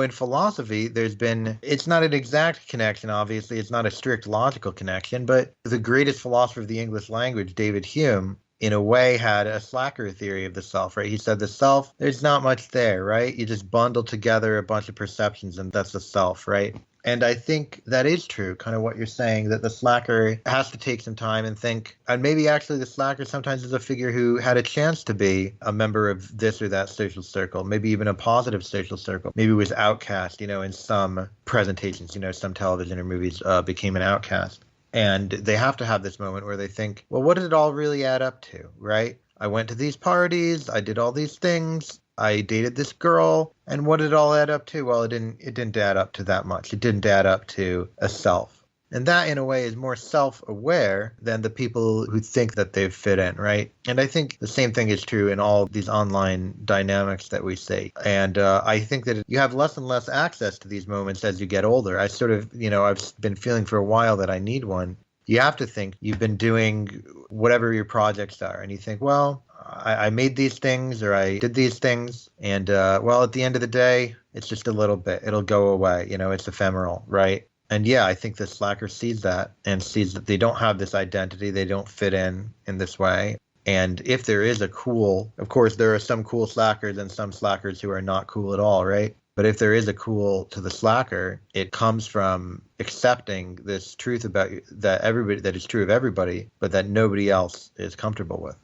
philosophy, it's not an exact connection, obviously. It's not a strict logical connection, but the greatest philosopher of the English language, David Hume, in a way had a slacker theory of the self, right? He said the self, there's not much there, right? You just bundle together a bunch of perceptions and that's the self, right? And I think that is true, kind of what you're saying, that the slacker has to take some time and think. And maybe actually the slacker sometimes is a figure who had a chance to be a member of this or that social circle, maybe even a positive social circle. Maybe was outcast, in some presentations, some television or movies became an outcast. And they have to have this moment where they think, well, what did it all really add up to, right? I went to these parties, I did all these things, I dated this girl, and what did it all add up to? Well, it didn't add up to that much. It didn't add up to a self. And that, in a way, is more self-aware than the people who think that they've fit in, right? And I think the same thing is true in all these online dynamics that we see. And I think that you have less and less access to these moments as you get older. I sort of, I've been feeling for a while that I need one. You have to think you've been doing whatever your projects are, and you think, well, I made these things or I did these things, and well, at the end of the day, it's just a little bit. It'll go away. It's ephemeral, right? And yeah, I think the slacker sees that and sees that they don't have this identity. They don't fit in this way. And if there is of course, there are some cool slackers and some slackers who are not cool at all, right? But if there is a cool to the slacker, it comes from accepting this truth about that is true of everybody, but that nobody else is comfortable with.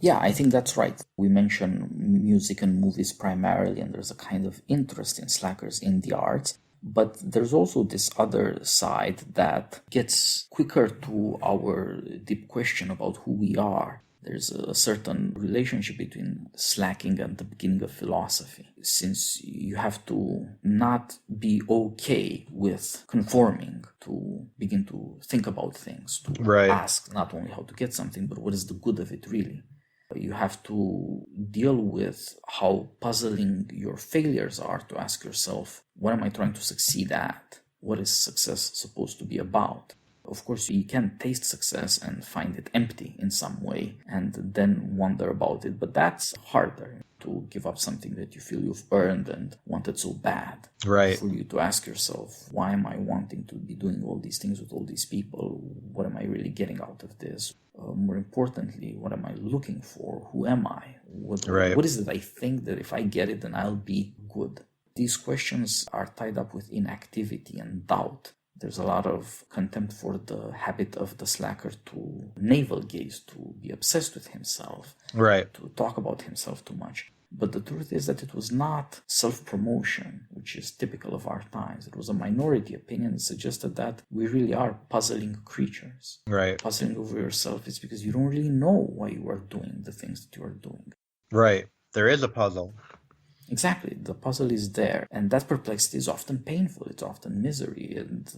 Yeah, I think that's right. We mention music and movies primarily, and there's a kind of interest in slackers in the arts. But there's also this other side that gets quicker to our deep question about who we are. There's a certain relationship between slacking and the beginning of philosophy, since you have to not be okay with conforming, to begin to think about things, to ask not only how to get something, but what is the good of it really. You have to deal with how puzzling your failures are to ask yourself, what am I trying to succeed at? What is success supposed to be about? Of course, you can taste success and find it empty in some way and then wonder about it, but that's harder to give up something that you feel you've earned and wanted so bad. Right. For you to ask yourself, why am I wanting to be doing all these things with all these people? What am I really getting out of this? More importantly, what am I looking for? Who am I? What is it I think that if I get it, then I'll be good? These questions are tied up with inactivity and doubt. There's a lot of contempt for the habit of the slacker to navel gaze, to be obsessed with himself, right, to talk about himself too much. But the truth is that it was not self-promotion, which is typical of our times. It was a minority opinion that suggested that we really are puzzling creatures. Right. Puzzling over yourself is because you don't really know why you are doing the things that you are doing. Right. There is a puzzle. Exactly. The puzzle is there. And that perplexity is often painful. It's often misery. And,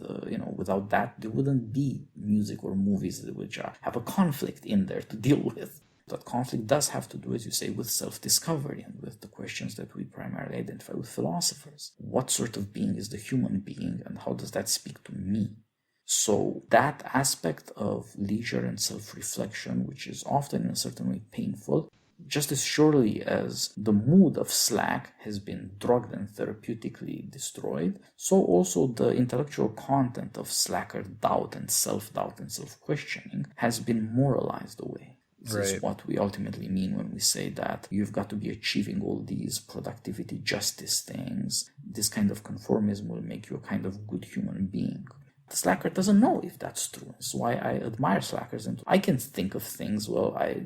without that, there wouldn't be music or movies which have a conflict in there to deal with. That conflict does have to do, as you say, with self-discovery and with the questions that we primarily identify with philosophers. What sort of being is the human being, and how does that speak to me? So that aspect of leisure and self-reflection, which is often in a certain way painful, just as surely as the mood of slack has been drugged and therapeutically destroyed, so also the intellectual content of slacker doubt and self-doubt and self-questioning has been moralized away. This is what we ultimately mean when we say that you've got to be achieving all these productivity justice things. This kind of conformism will make you a kind of good human being. The slacker doesn't know if that's true. That's why I admire slackers. And I can think of things, why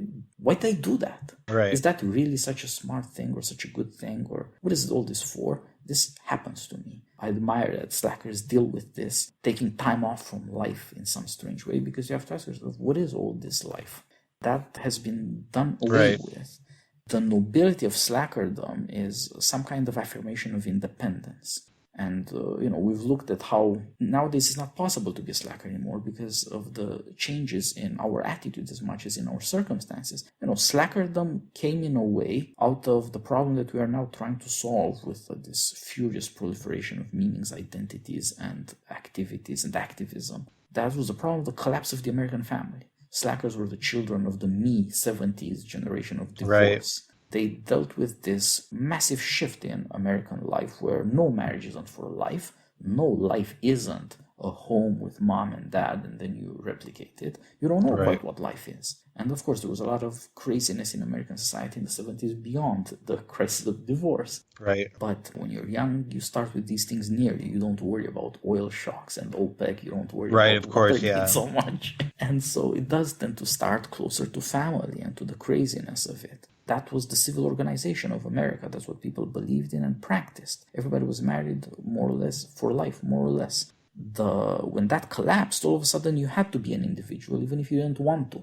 did I do that? Right. Is that really such a smart thing or such a good thing? Or what is all this for? This happens to me. I admire that slackers deal with this, taking time off from life in some strange way, because you have to ask yourself, what is all this life? That has been done away with. The nobility of slackerdom is some kind of affirmation of independence. And, we've looked at how nowadays it's not possible to be a slacker anymore because of the changes in our attitudes as much as in our circumstances. Slackerdom came in a way out of the problem that we are now trying to solve with this furious proliferation of meanings, identities, and activities and activism. That was the problem of the collapse of the American family. Slackers were the children of the me-70s generation of divorce. Right. They dealt with this massive shift in American life where no marriage isn't for life, no life isn't a home with mom and dad and then you replicate it. You don't know quite what life is. And of course, there was a lot of craziness in American society in the 70s beyond the crisis of divorce. Right. But when you're young, you start with these things near you. You don't worry about oil shocks and OPEC. You don't worry about Watergate so much. And so it does tend to start closer to family and to the craziness of it. That was the civil organization of America. That's what people believed in and practiced. Everybody was married more or less for life, more or less. When that collapsed, all of a sudden you had to be an individual, even if you didn't want to.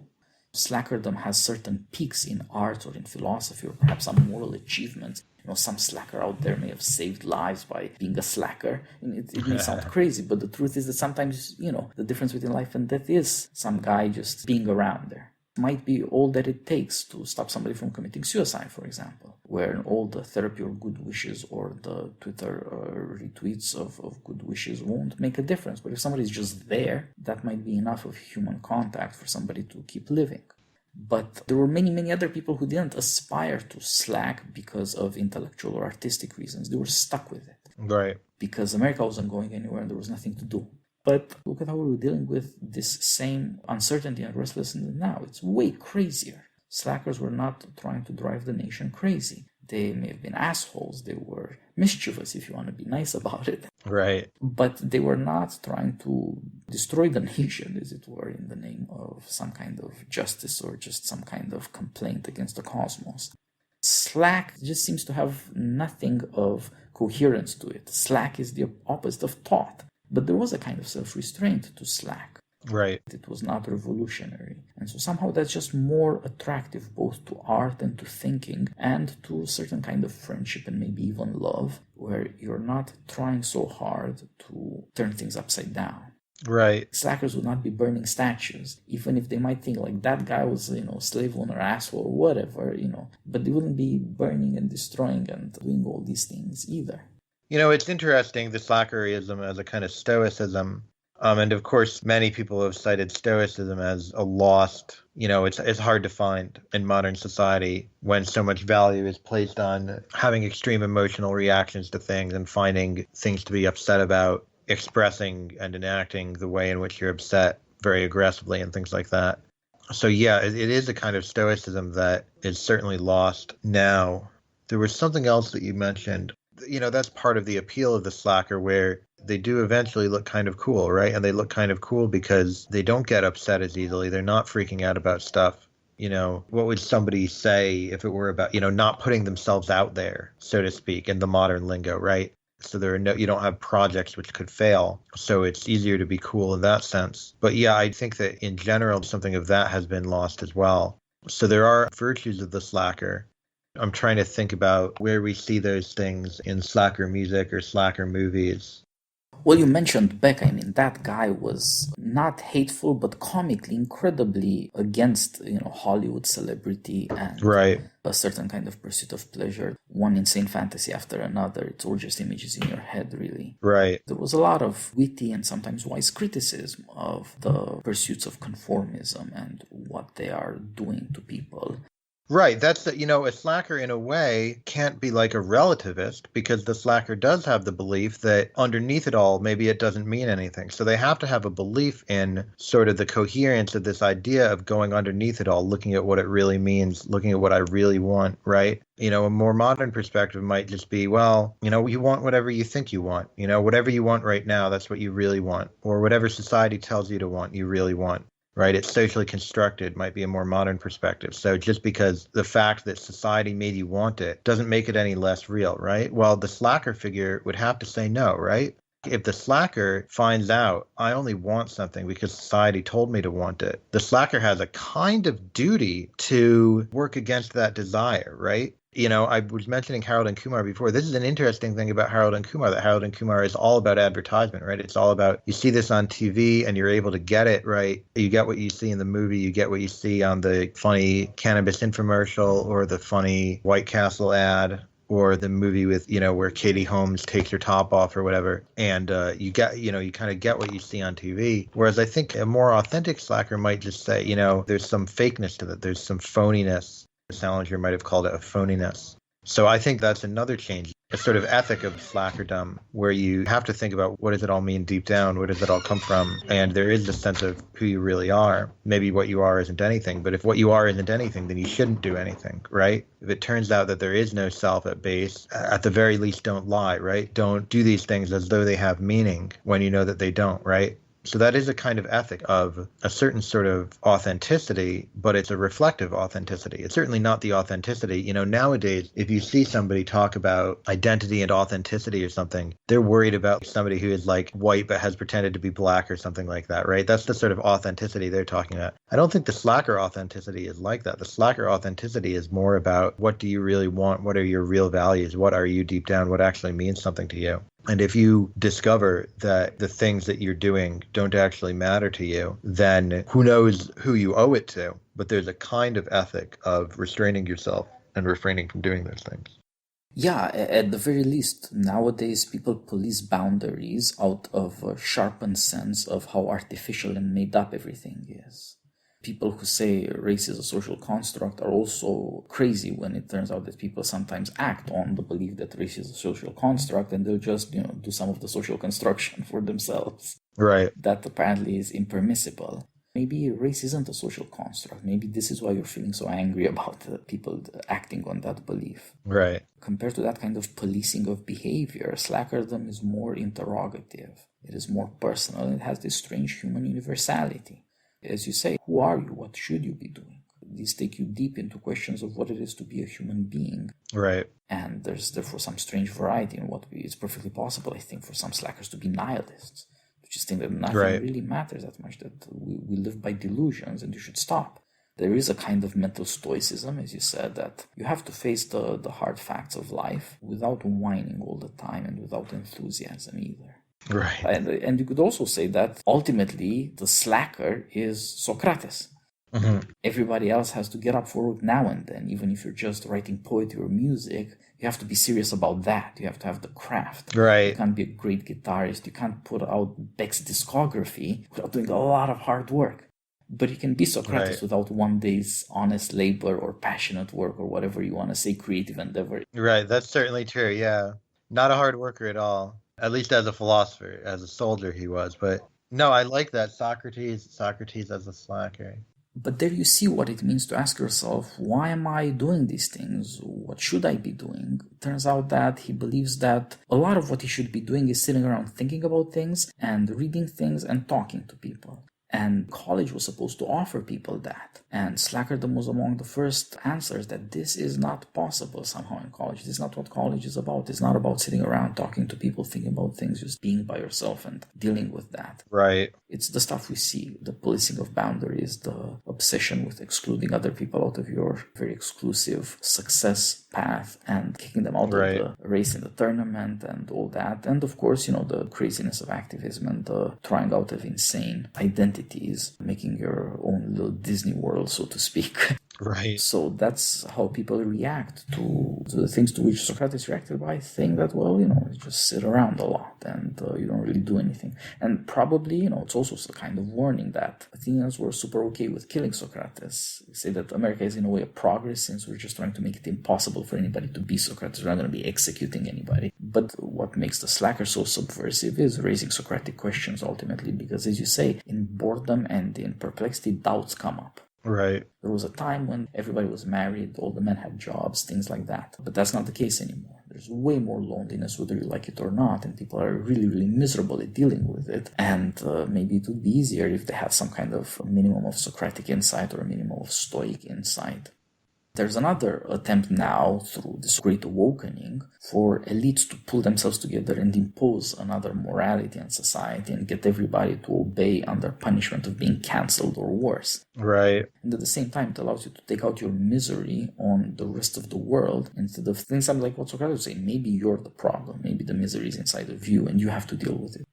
Slackerdom has certain peaks in art or in philosophy or perhaps some moral achievements. Some slacker out there may have saved lives by being a slacker. It may sound crazy, but the truth is that sometimes, the difference between life and death is some guy just being around there. Might be all that it takes to stop somebody from committing suicide, for example, where all the therapy or good wishes or the Twitter retweets of good wishes won't make a difference. But if somebody's just there, that might be enough of human contact for somebody to keep living. But there were many, many other people who didn't aspire to slack because of intellectual or artistic reasons. They were stuck with it. Right. Because America wasn't going anywhere and there was nothing to do. But look at how we're dealing with this same uncertainty and restlessness now. It's way crazier. Slackers were not trying to drive the nation crazy. They may have been assholes. They were mischievous, if you want to be nice about it. Right. But they were not trying to destroy the nation, as it were, in the name of some kind of justice or just some kind of complaint against the cosmos. Slack just seems to have nothing of coherence to it. Slack is the opposite of thought. But there was a kind of self-restraint to slack. Right. It was not revolutionary. And so somehow that's just more attractive both to art and to thinking and to a certain kind of friendship and maybe even love, where you're not trying so hard to turn things upside down. Right. Slackers would not be burning statues, even if they might think like that guy was, slave owner, asshole, or whatever, but they wouldn't be burning and destroying and doing all these things either. It's interesting, the slackerism as a kind of stoicism. And of course, many people have cited Stoicism as a lost, it's hard to find in modern society when so much value is placed on having extreme emotional reactions to things and finding things to be upset about, expressing and enacting the way in which you're upset very aggressively and things like that. So yeah, it is a kind of Stoicism that is certainly lost now. There was something else that you mentioned. That's part of the appeal of the slacker where they do eventually look kind of cool, right? And they look kind of cool because they don't get upset as easily. They're not freaking out about stuff. What would somebody say if it were about, not putting themselves out there, so to speak, in the modern lingo, right? So you don't have projects which could fail. So it's easier to be cool in that sense. But yeah, I think that in general, something of that has been lost as well. So there are virtues of the slacker. I'm trying to think about where we see those things in slacker music or slacker movies. Well, you mentioned Beck. I mean, that guy was not hateful, but comically incredibly against, Hollywood celebrity and Right. a certain kind of pursuit of pleasure. One insane fantasy after another. It's all just images in your head, really. Right. There was a lot of witty and sometimes wise criticism of the pursuits of conformism and what they are doing to people. Right. That's a slacker in a way can't be like a relativist because the slacker does have the belief that underneath it all, maybe it doesn't mean anything. So they have to have a belief in sort of the coherence of this idea of going underneath it all, looking at what it really means, looking at what I really want, right? A more modern perspective might just be, well, you want whatever you think you want, whatever you want right now, that's what you really want, or whatever society tells you to want, you really want. Right? It's socially constructed, might be a more modern perspective. So just because the fact that society made you want it doesn't make it any less real, right? Well, the slacker figure would have to say no, right? If the slacker finds out, I only want something because society told me to want it, the slacker has a kind of duty to work against that desire, right? I was mentioning Harold and Kumar before. This is an interesting thing about Harold and Kumar, that Harold and Kumar is all about advertisement, right? It's all about, you see this on TV and you're able to get it, right? You get what you see in the movie, you get what you see on the funny cannabis infomercial or the funny White Castle ad or the movie with, where Katie Holmes takes her top off or whatever. And you kind of get what you see on TV. Whereas I think a more authentic slacker might just say, there's some fakeness to that. There's some phoniness. Salinger might have called it a phoniness. So I think that's another change, a sort of ethic of slackerdom, where you have to think about what does it all mean deep down, where does it all come from, and there is a sense of who you really are. Maybe what you are isn't anything, but if what you are isn't anything, then you shouldn't do anything, right? If it turns out that there is no self at base, at the very least, don't lie, right? Don't do these things as though they have meaning when you know that they don't, right? So that is a kind of ethic of a certain sort of authenticity, but it's a reflective authenticity. It's certainly not the authenticity. Nowadays, if you see somebody talk about identity and authenticity or something, they're worried about somebody who is like white but has pretended to be black or something like that, right? That's the sort of authenticity they're talking about. I don't think the slacker authenticity is like that. The slacker authenticity is more about what do you really want? What are your real values? What are you deep down? What actually means something to you? And if you discover that the things that you're doing don't actually matter to you, then who knows who you owe it to? But there's a kind of ethic of restraining yourself and refraining from doing those things. Yeah, at the very least, nowadays people police boundaries out of a sharpened sense of how artificial and made up everything is. People who say race is a social construct are also crazy when it turns out that people sometimes act on the belief that race is a social construct and they'll just, do some of the social construction for themselves. Right. That apparently is impermissible. Maybe race isn't a social construct. Maybe this is why you're feeling so angry about people acting on that belief. Right. Compared to that kind of policing of behavior, slackerdom is more interrogative. It is more personal. It has this strange human universality. As you say, who are you? What should you be doing? These take you deep into questions of what it is to be a human being. Right. And there's therefore some strange variety in it's perfectly possible, I think, for some slackers to be nihilists, to just think that nothing really matters that much, that we live by delusions and you should stop. There is a kind of mental stoicism, as you said, that you have to face the hard facts of life without whining all the time and without enthusiasm either. Right. And you could also say that ultimately the slacker is Socrates. Everybody else has to get up for work now and then. Even if you're just writing poetry or music, you have to be serious about that. You have to have the craft. Right. You can't be a great guitarist. You can't put out Beck's discography without doing a lot of hard work. But you can be Socrates without one day's honest labor or passionate work or whatever you want to say, creative endeavor. Right. That's certainly true. Yeah. Not a hard worker at all. At least as a philosopher, as a soldier he was. But no, I like that. Socrates as a slacker. But there you see what it means to ask yourself, why am I doing these things? What should I be doing? It turns out that he believes that a lot of what he should be doing is sitting around thinking about things and reading things and talking to people. And college was supposed to offer people that. And slackerdom was among the first answers that this is not possible somehow in college. This is not what college is about. It's not about sitting around talking to people, thinking about things, just being by yourself and dealing with that. Right. It's the stuff we see, the policing of boundaries, the obsession with excluding other people out of your very exclusive success path and kicking them out of the race in the tournament and all that. And of course, the craziness of activism and the trying out of insane identities, making your own little Disney world, so to speak. Right. So that's how people react to the things to which Socrates reacted by saying that, you just sit around a lot and you don't really do anything. And probably, it's also a kind of warning that Athenians were super okay with killing Socrates. They say that America is in a way a progress since we're just trying to make it impossible for anybody to be Socrates. We're not going to be executing anybody. But what makes the slacker so subversive is raising Socratic questions ultimately, because as you say, in boredom and in perplexity, doubts come up. Right. There was a time when everybody was married, all the men had jobs, things like that. But that's not the case anymore. There's way more loneliness, whether you like it or not, and people are really, really miserable at dealing with it. And maybe it would be easier if they had some kind of minimum of Socratic insight or a minimum of Stoic insight. There's another attempt now through this great awakening for elites to pull themselves together and impose another morality and society and get everybody to obey under punishment of being cancelled or worse. Right. And at the same time, it allows you to take out your misery on the rest of the world instead of things like what Socrates would say, maybe you're the problem, maybe the misery is inside of you and you have to deal with it.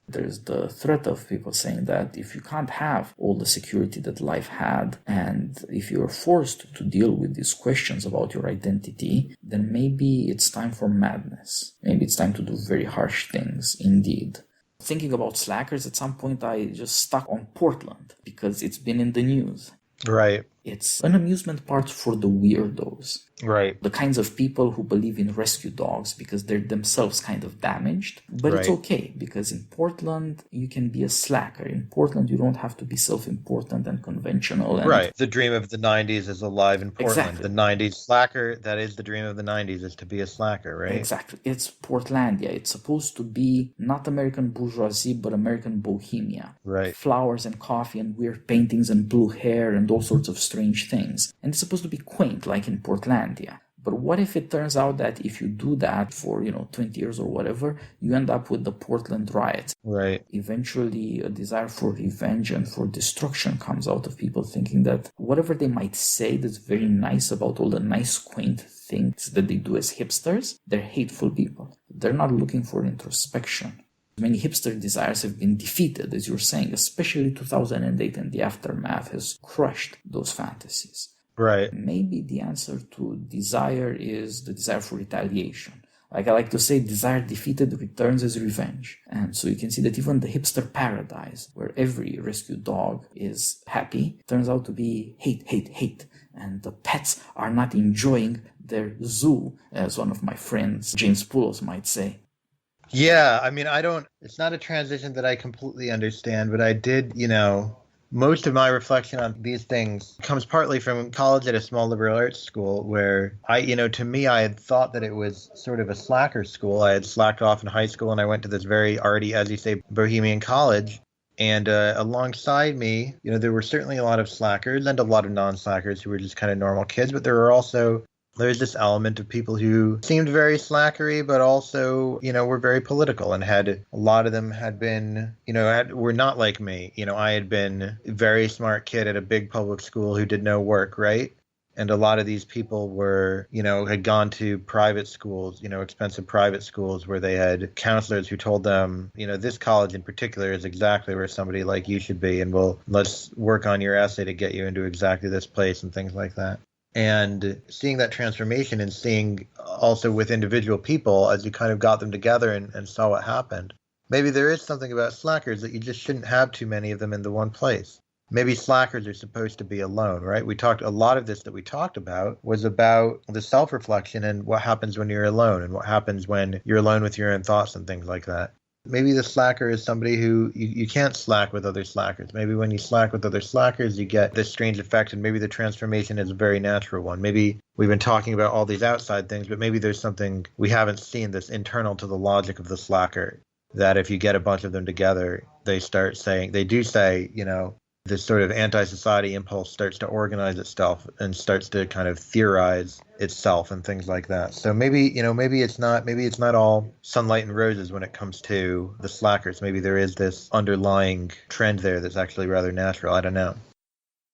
There's the threat of people saying that if you can't have all the security that life had, and if you're forced to deal with these questions about your identity, then maybe it's time for madness. Maybe it's time to do very harsh things indeed. Thinking about slackers, at some point I just stuck on Portland because it's been in the news. Right. It's an amusement park for the weirdos. Right. The kinds of people who believe in rescue dogs because they're themselves kind of damaged. But it's okay because in Portland, you can be a slacker. In Portland, you don't have to be self-important and conventional. And right. The dream of the 90s is alive in Portland. Exactly. The 90s slacker, that is the dream of the 90s, is to be a slacker, right? Exactly. It's Portlandia. It's supposed to be not American bourgeoisie, but American bohemia. Right. Flowers and coffee and weird paintings and blue hair and all sorts of strange things. And it's supposed to be quaint, like in Portlandia. But what if it turns out that if you do that for, 20 years or whatever, you end up with the Portland riots? Right. Eventually, a desire for revenge and for destruction comes out of people thinking that whatever they might say that's very nice about all the nice, quaint things that they do as hipsters, they're hateful people. They're not looking for introspection. Many hipster desires have been defeated, as you're saying, especially 2008 and the aftermath has crushed those fantasies. Right. Maybe the answer to desire is the desire for retaliation. Like I like to say, desire defeated returns as revenge. And so you can see that even the hipster paradise, where every rescued dog is happy, turns out to be hate, hate, hate. And the pets are not enjoying their zoo, as one of my friends, James Poulos, might say. Yeah, I mean, it's not a transition that I completely understand, but I did, most of my reflection on these things comes partly from college at a small liberal arts school where to me, I had thought that it was sort of a slacker school. I had slacked off in high school and I went to this very arty, as you say, bohemian college. And alongside me, there were certainly a lot of slackers and a lot of non-slackers who were just kind of normal kids, but there's this element of people who seemed very slackery, but also, were very political and a lot of them had been, were not like me. I had been a very smart kid at a big public school who did no work, right? And a lot of these people were, had gone to private schools, expensive private schools where they had counselors who told them, this college in particular is exactly where somebody like you should be. And let's work on your essay to get you into exactly this place and things like that. And seeing that transformation and seeing also with individual people as you kind of got them together and saw what happened. Maybe there is something about slackers that you just shouldn't have too many of them in the one place. Maybe slackers are supposed to be alone, right? A lot of this that we talked about was about the self-reflection and what happens when you're alone and what happens when you're alone with your own thoughts and things like that. Maybe the slacker is somebody who you can't slack with other slackers. Maybe when you slack with other slackers, you get this strange effect, and maybe the transformation is a very natural one. Maybe we've been talking about all these outside things, but maybe there's something we haven't seen that's internal to the logic of the slacker, that if you get a bunch of them together, they do say, this sort of anti-society impulse starts to organize itself and starts to kind of theorize itself and things like that. So maybe it's not all sunlight and roses when it comes to the slackers. Maybe there is this underlying trend there that's actually rather natural. I don't know.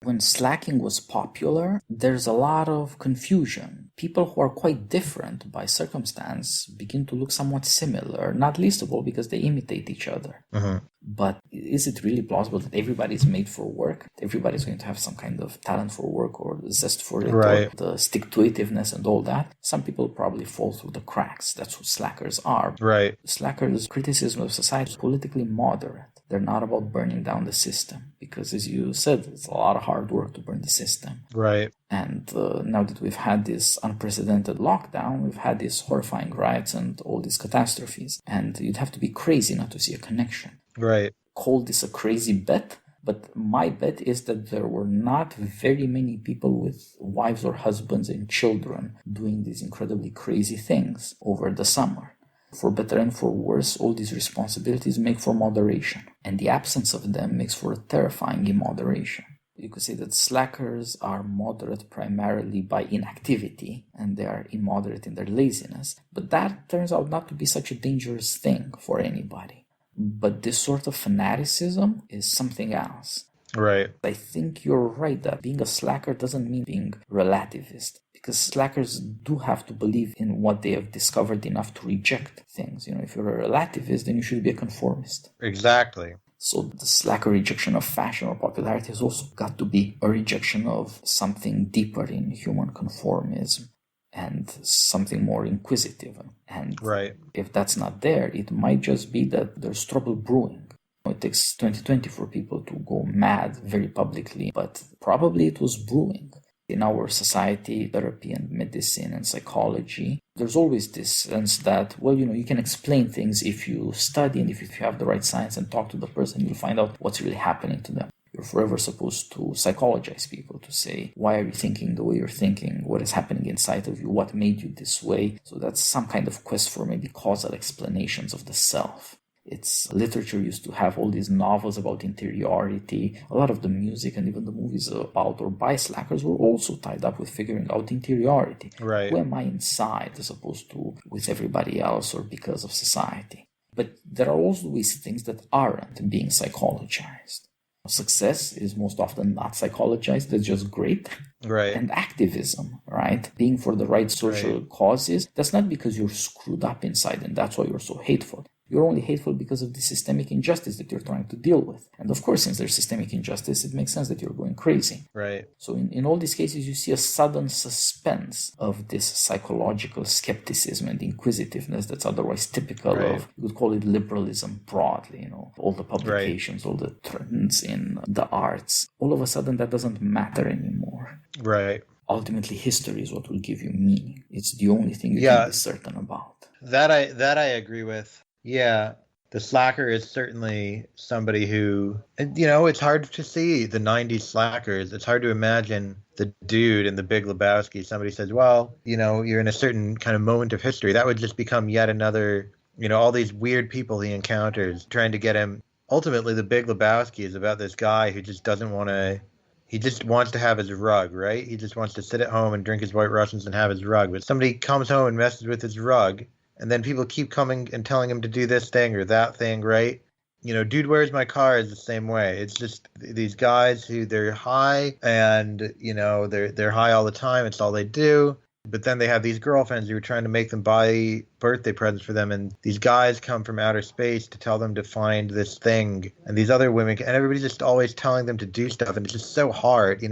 When slacking was popular, there's a lot of confusion. People who are quite different by circumstance begin to look somewhat similar, not least of all because they imitate each other. Mm-hmm. But is it really plausible that everybody's made for work? Everybody's going to have some kind of talent for work or zest for it, right, or the stick-to-itiveness and all that? Some people probably fall through the cracks. That's what slackers are. Right. Slackers' criticism of society is politically moderate. They're not about burning down the system because, as you said, it's a lot of hard work to burn the system. Right. And now that we've had this unprecedented lockdown, we've had these horrifying riots and all these catastrophes. And you'd have to be crazy not to see a connection. Right. Call this a crazy bet, but my bet is that there were not very many people with wives or husbands and children doing these incredibly crazy things over the summer. For better and for worse, all these responsibilities make for moderation, and the absence of them makes for a terrifying immoderation. You could say that slackers are moderate primarily by inactivity, and they are immoderate in their laziness, but that turns out not to be such a dangerous thing for anybody. But this sort of fanaticism is something else. Right. I think you're right that being a slacker doesn't mean being relativist, because slackers do have to believe in what they have discovered enough to reject things. If you're a relativist, then you should be a conformist. Exactly. So the slacker rejection of fashion or popularity has also got to be a rejection of something deeper in human conformism and something more inquisitive. And right. If that's not there, it might just be that there's trouble brewing. It takes 2020 for people to go mad very publicly, but probably it was brewing. In our society, therapy and medicine and psychology, there's always this sense that, you can explain things if you study and if you have the right science and talk to the person, you'll find out what's really happening to them. You're forever supposed to psychologize people, to say, why are you thinking the way you're thinking? What is happening inside of you? What made you this way? So that's some kind of quest for maybe causal explanations of the self. It's literature used to have all these novels about interiority. A lot of the music and even the movies about or by slackers were also tied up with figuring out interiority. Right. Who am I inside as opposed to with everybody else or because of society? But there are always things that aren't being psychologized. Success is most often not psychologized. That's just great. Right. And activism, right? Being for the right social causes. That's not because you're screwed up inside and that's why you're so hateful. You're only hateful because of the systemic injustice that you're trying to deal with. And of course, since there's systemic injustice, it makes sense that you're going crazy. Right. So in all these cases, you see a sudden suspense of this psychological skepticism and inquisitiveness that's otherwise typical of, you could call it liberalism broadly, all the publications, all the trends in the arts. All of a sudden, that doesn't matter anymore. Right. Ultimately, history is what will give you meaning. It's the only thing you can be certain about. That I agree with. Yeah, the slacker is certainly somebody who, it's hard to see the 90s slackers. It's hard to imagine the dude in The Big Lebowski. Somebody says, well, you're in a certain kind of moment of history. That would just become yet another, all these weird people he encounters trying to get him. Ultimately, The Big Lebowski is about this guy who just doesn't want to, he just wants to have his rug, right? He just wants to sit at home and drink his White Russians and have his rug. But somebody comes home and messes with his rug. And then people keep coming and telling him to do this thing or that thing, right? Dude, Where's My Car is the same way. It's just these guys who they're high and, they're high all the time. It's all they do. But then they have these girlfriends who are trying to make them buy birthday presents for them. And these guys come from outer space to tell them to find this thing. And these other women, and everybody's just always telling them to do stuff. And it's just so hard,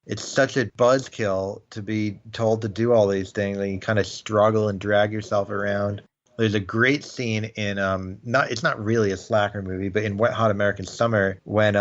It's such a buzzkill to be told to do all these things. And you kind of struggle and drag yourself around. There's a great scene in it's not really a slacker movie, but in Wet Hot American Summer when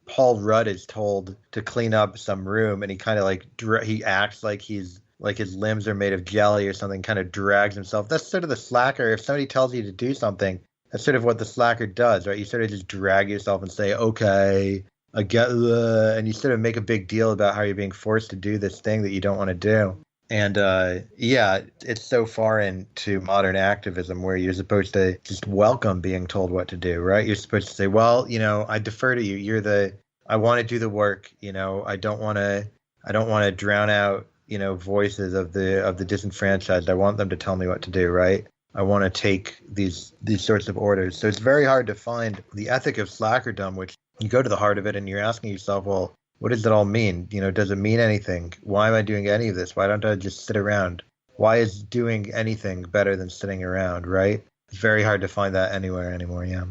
Paul Rudd is told to clean up some room, and he kind of he acts like he's like his limbs are made of jelly or something, kind of drags himself. That's sort of the slacker. If somebody tells you to do something, that's sort of what the slacker does, right? You sort of just drag yourself and say, okay, I get, and you sort of make a big deal about how you're being forced to do this thing that you don't want to do. And it's so far into modern activism where you're supposed to just welcome being told what to do, right? You're supposed to say, well, I defer to you. I want to do the work. I don't want to drown out, voices of the disenfranchised. I want them to tell me what to do, right? I want to take these sorts of orders. So it's very hard to find the ethic of slackerdom, which you go to the heart of it and you're asking yourself, well, what does it all mean? Does it mean anything? Why am I doing any of this? Why don't I just sit around? Why is doing anything better than sitting around, right? It's very hard to find that anywhere anymore, yeah.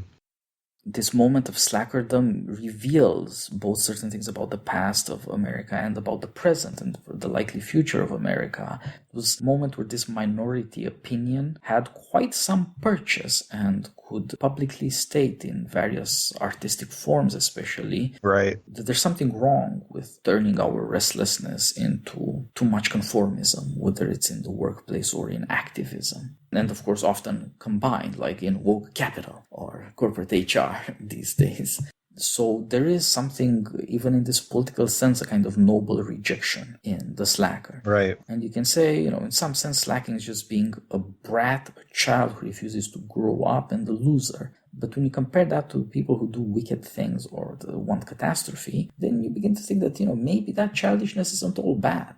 This moment of slackerdom reveals both certain things about the past of America and about the present and the likely future of America. It was a moment where this minority opinion had quite some purchase and could publicly state in various artistic forms especially right, that there's something wrong with turning our restlessness into too much conformism, whether it's in the workplace or in activism. And of course often combined, like in woke capital or corporate HR these days. So there is something, even in this political sense, a kind of noble rejection in the slacker. Right. And you can say, in some sense, slacking is just being a brat, a child who refuses to grow up, and the loser. But when you compare that to people who do wicked things or want catastrophe, then you begin to think that, maybe that childishness isn't all bad.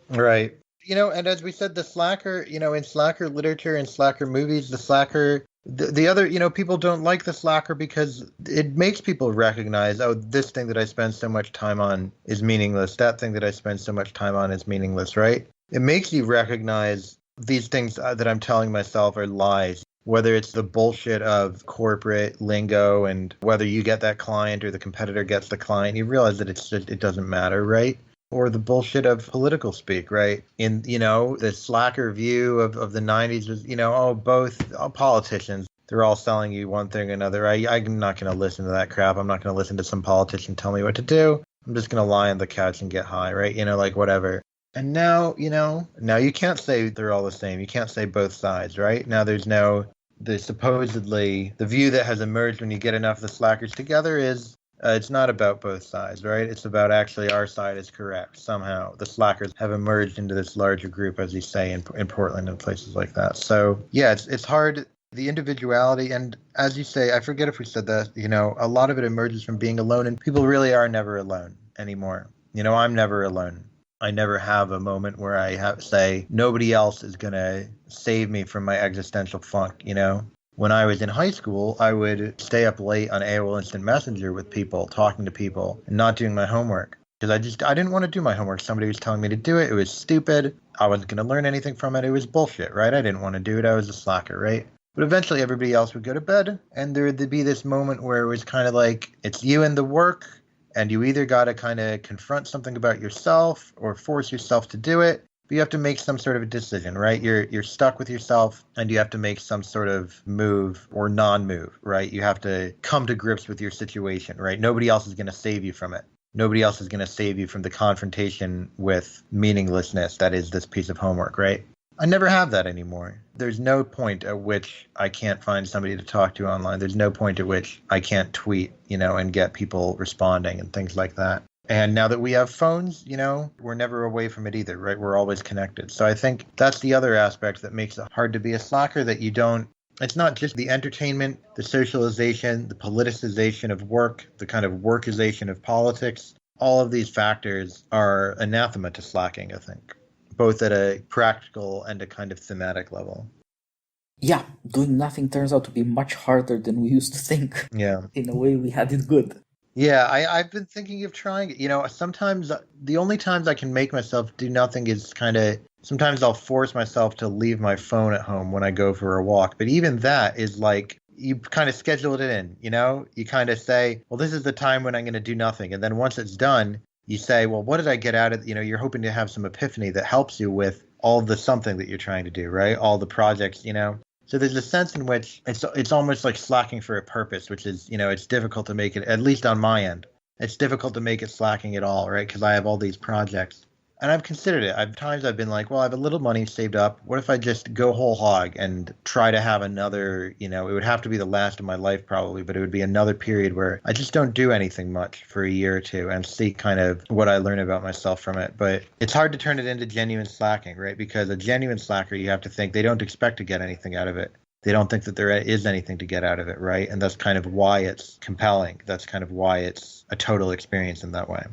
Right. And as we said, the slacker, in slacker literature and slacker movies, the slacker, the other, people don't like the slacker because it makes people recognize, oh, this thing that I spend so much time on is meaningless. That thing that I spend so much time on is meaningless, right? It makes you recognize these things that I'm telling myself are lies, whether it's the bullshit of corporate lingo and whether you get that client or the competitor gets the client, you realize that it doesn't matter, right? Or the bullshit of political speak, right? In, the slacker view of the 90s was, both politicians, they're all selling you one thing or another. I'm not going to listen to that crap. I'm not going to listen to some politician tell me what to do. I'm just going to lie on the couch and get high, right? Whatever. And now, now you can't say they're all the same. You can't say both sides, right? Now there's supposedly the view that has emerged when you get enough of the slackers together is it's not about both sides, right? It's about actually our side is correct. Somehow the slackers have emerged into this larger group, as you say, in Portland and places like that. So, yeah, it's hard, the individuality. And as you say, I forget if we said that, a lot of it emerges from being alone. And people really are never alone anymore. I'm never alone. I never have a moment where I say nobody else is going to save me from my existential funk, When I was in high school, I would stay up late on AOL Instant Messenger with people, talking to people, and not doing my homework. Because I didn't want to do my homework. Somebody was telling me to do it. It was stupid. I wasn't going to learn anything from it. It was bullshit, right? I didn't want to do it. I was a slacker, right? But eventually everybody else would go to bed, and there would be this moment where it was kind of like, it's you and the work, and you either got to kind of confront something about yourself or force yourself to do it. But you have to make some sort of a decision, right? You're stuck with yourself, and you have to make some sort of move or non-move, right? You have to come to grips with your situation, right? Nobody else is going to save you from it. Nobody else is going to save you from the confrontation with meaninglessness that is this piece of homework, right? I never have that anymore. There's no point at which I can't find somebody to talk to online. There's no point at which I can't tweet, and get people responding and things like that. And now that we have phones, we're never away from it either, right? We're always connected. So I think that's the other aspect that makes it hard to be a slacker, that it's not just the entertainment, the socialization, the politicization of work, the kind of workization of politics. All of these factors are anathema to slacking, I think, both at a practical and a kind of thematic level. Yeah, doing nothing turns out to be much harder than we used to think. Yeah. In a way, we had it good. Yeah, I've been thinking of trying it. Sometimes the only times I can make myself do nothing is sometimes I'll force myself to leave my phone at home when I go for a walk. But even that is like you kind of schedule it in, You kind of say, well, this is the time when I'm going to do nothing. And then once it's done, you say, well, what did I get out of, you're hoping to have some epiphany that helps you with all the something that you're trying to do, right? All the projects. So there's a sense in which it's almost like slacking for a purpose, which is, it's difficult to make it, at least on my end. It's difficult to make it slacking at all, right? Because I have all these projects. And I've considered it. I've been like, well, I have a little money saved up. What if I just go whole hog and try to have another, it would have to be the last of my life probably, but it would be another period where I just don't do anything much for a year or two and see kind of what I learn about myself from it. But it's hard to turn it into genuine slacking, right? Because a genuine slacker, you have to think they don't expect to get anything out of it. They don't think that there is anything to get out of it, right? And that's kind of why it's compelling. That's kind of why it's a total experience in that way.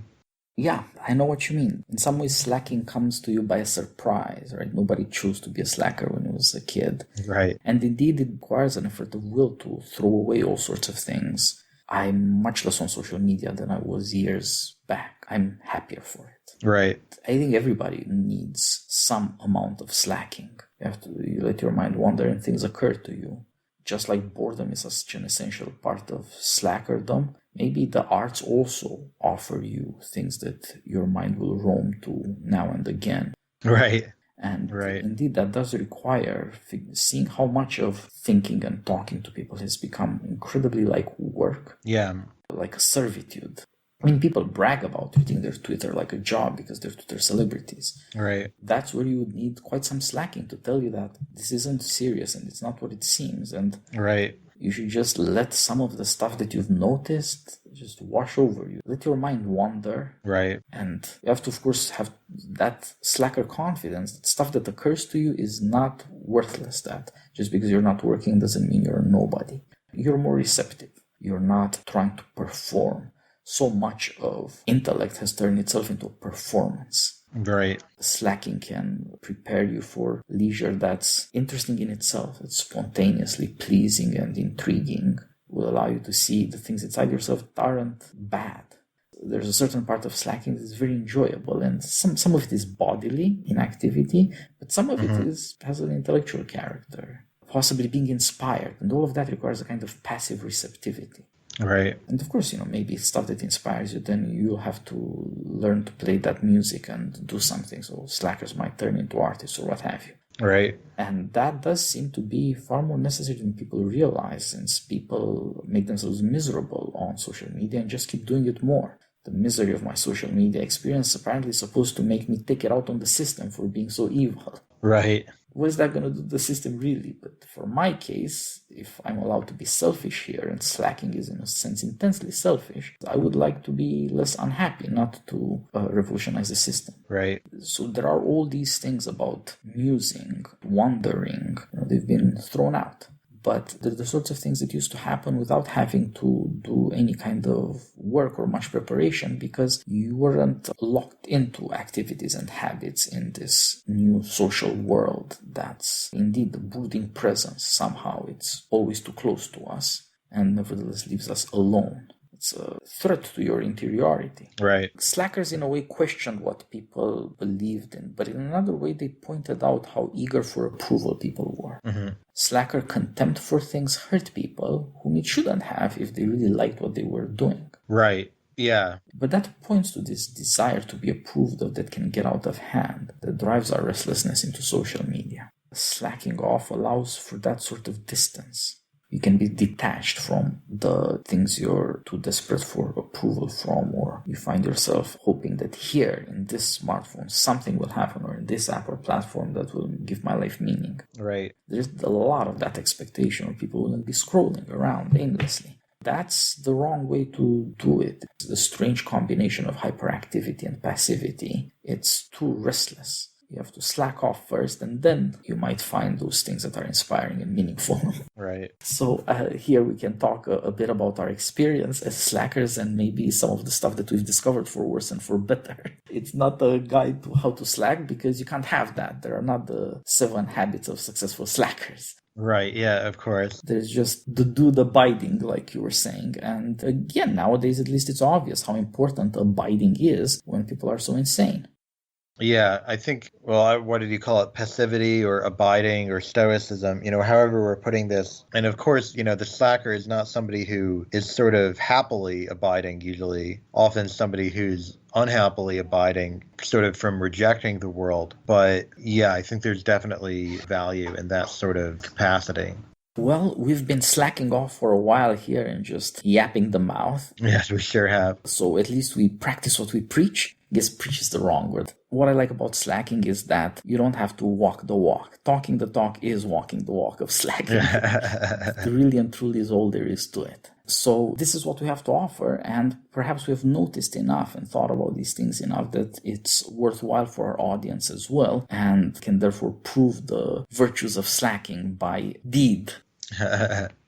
Yeah, I know what you mean. In some ways, slacking comes to you by a surprise, right? Nobody chose to be a slacker when he was a kid. Right. And indeed, it requires an effort of will to throw away all sorts of things. I'm much less on social media than I was years back. I'm happier for it. Right. I think everybody needs some amount of slacking. You let your mind wander and things occur to you. Just like boredom is such an essential part of slackerdom, maybe the arts also offer you things that your mind will roam to now and again. Right. And right. Indeed, that does require seeing how much of thinking and talking to people has become incredibly like work. Yeah. Like a servitude. I mean, people brag about treating their Twitter like a job because they're Twitter celebrities. Right. That's where you would need quite some slacking to tell you that this isn't serious and it's not what it seems. And right. You should just let some of the stuff that you've noticed just wash over you. Let your mind wander. Right. And you have to, of course, have that slacker confidence that stuff that occurs to you is not worthless. That just because you're not working doesn't mean you're a nobody. You're more receptive. You're not trying to perform. So much of intellect has turned itself into a performance. Right. Slacking can prepare you for leisure that's interesting in itself. It's spontaneously pleasing and intriguing. Will allow you to see the things inside yourself that aren't bad. There's a certain part of slacking that is very enjoyable, and some of it is bodily inactivity, but some of it has an intellectual character, possibly being inspired, and all of that requires a kind of passive receptivity. Right. And of course, maybe stuff that inspires you, then you'll have to learn to play that music and do something. So slackers might turn into artists or what have you. Right. And that does seem to be far more necessary than people realize, since people make themselves miserable on social media and just keep doing it more. The misery of my social media experience apparently is supposed to make me take it out on the system for being so evil. Right. What is that going to do to the system really? But for my case, if I'm allowed to be selfish here, and slacking is in a sense intensely selfish, I would like to be less unhappy, not to revolutionize the system. Right. So there are all these things about musing, wandering, they've been thrown out. But they're the sorts of things that used to happen without having to do any kind of work or much preparation, because you weren't locked into activities and habits in this new social world that's indeed a brooding presence. Somehow it's always too close to us and nevertheless leaves us alone. It's a threat to your interiority. Right. Slackers in a way questioned what people believed in, but in another way they pointed out how eager for approval people were. Slacker contempt for things hurt people whom it shouldn't have if they really liked what they were doing. Right. Yeah. But that points to this desire to be approved of that can get out of hand, that drives our restlessness into social media. Slacking off allows for that sort of distance. You can be detached from the things you're too desperate for approval from, or you find yourself hoping that here in this smartphone something will happen, or in this app or platform that will give my life meaning. Right. There's a lot of that expectation where people wouldn't be scrolling around aimlessly. That's the wrong way to do it. It's a strange combination of hyperactivity and passivity. It's too restless. You have to slack off first, and then you might find those things that are inspiring and meaningful. Right. So here we can talk a bit about our experience as slackers and maybe some of the stuff that we've discovered for worse and for better. It's not a guide to how to slack, because you can't have that. There are not the 7 habits of successful slackers. Right. Yeah, of course. There's just the dude abiding, like you were saying. And again, nowadays at least it's obvious how important abiding is when people are so insane. Yeah, I think, well, what did you call it? Passivity or abiding or stoicism, however we're putting this. And of course, the slacker is not somebody who is sort of happily abiding usually, often somebody who's unhappily abiding, sort of from rejecting the world. But yeah, I think there's definitely value in that sort of capacity. Well, we've been slacking off for a while here and just yapping the mouth. Yes, we sure have. So at least we practice what we preach. I guess preach is the wrong word. What I like about slacking is that you don't have to walk the walk. Talking the talk is walking the walk of slacking. Really and truly is all there is to it. So this is what we have to offer, and perhaps we have noticed enough and thought about these things enough that it's worthwhile for our audience as well, and can therefore prove the virtues of slacking by deed.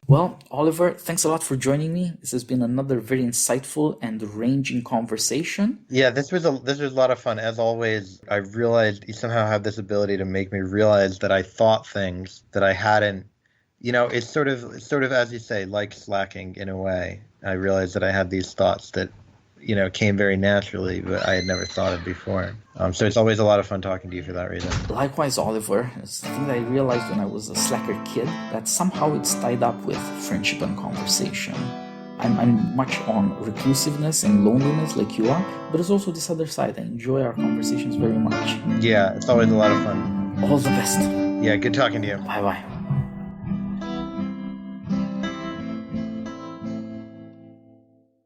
Well, Oliver, thanks a lot for joining me. This has been another very insightful and ranging conversation. Yeah, this was a lot of fun. As always, I realized you somehow have this ability to make me realize that I thought things that I hadn't. It's sort of as you say, like slacking in a way. I realized that I had these thoughts that came very naturally, but I had never thought of before. So it's always a lot of fun talking to you for that reason. Likewise, Oliver. It's the thing that I realized when I was a slacker kid, that somehow it's tied up with friendship and conversation. I'm much on reclusiveness and loneliness like you are, but there's also this other side. I enjoy our conversations very much. Yeah, it's always a lot of fun. All the best. Yeah, good talking to you. Bye-bye.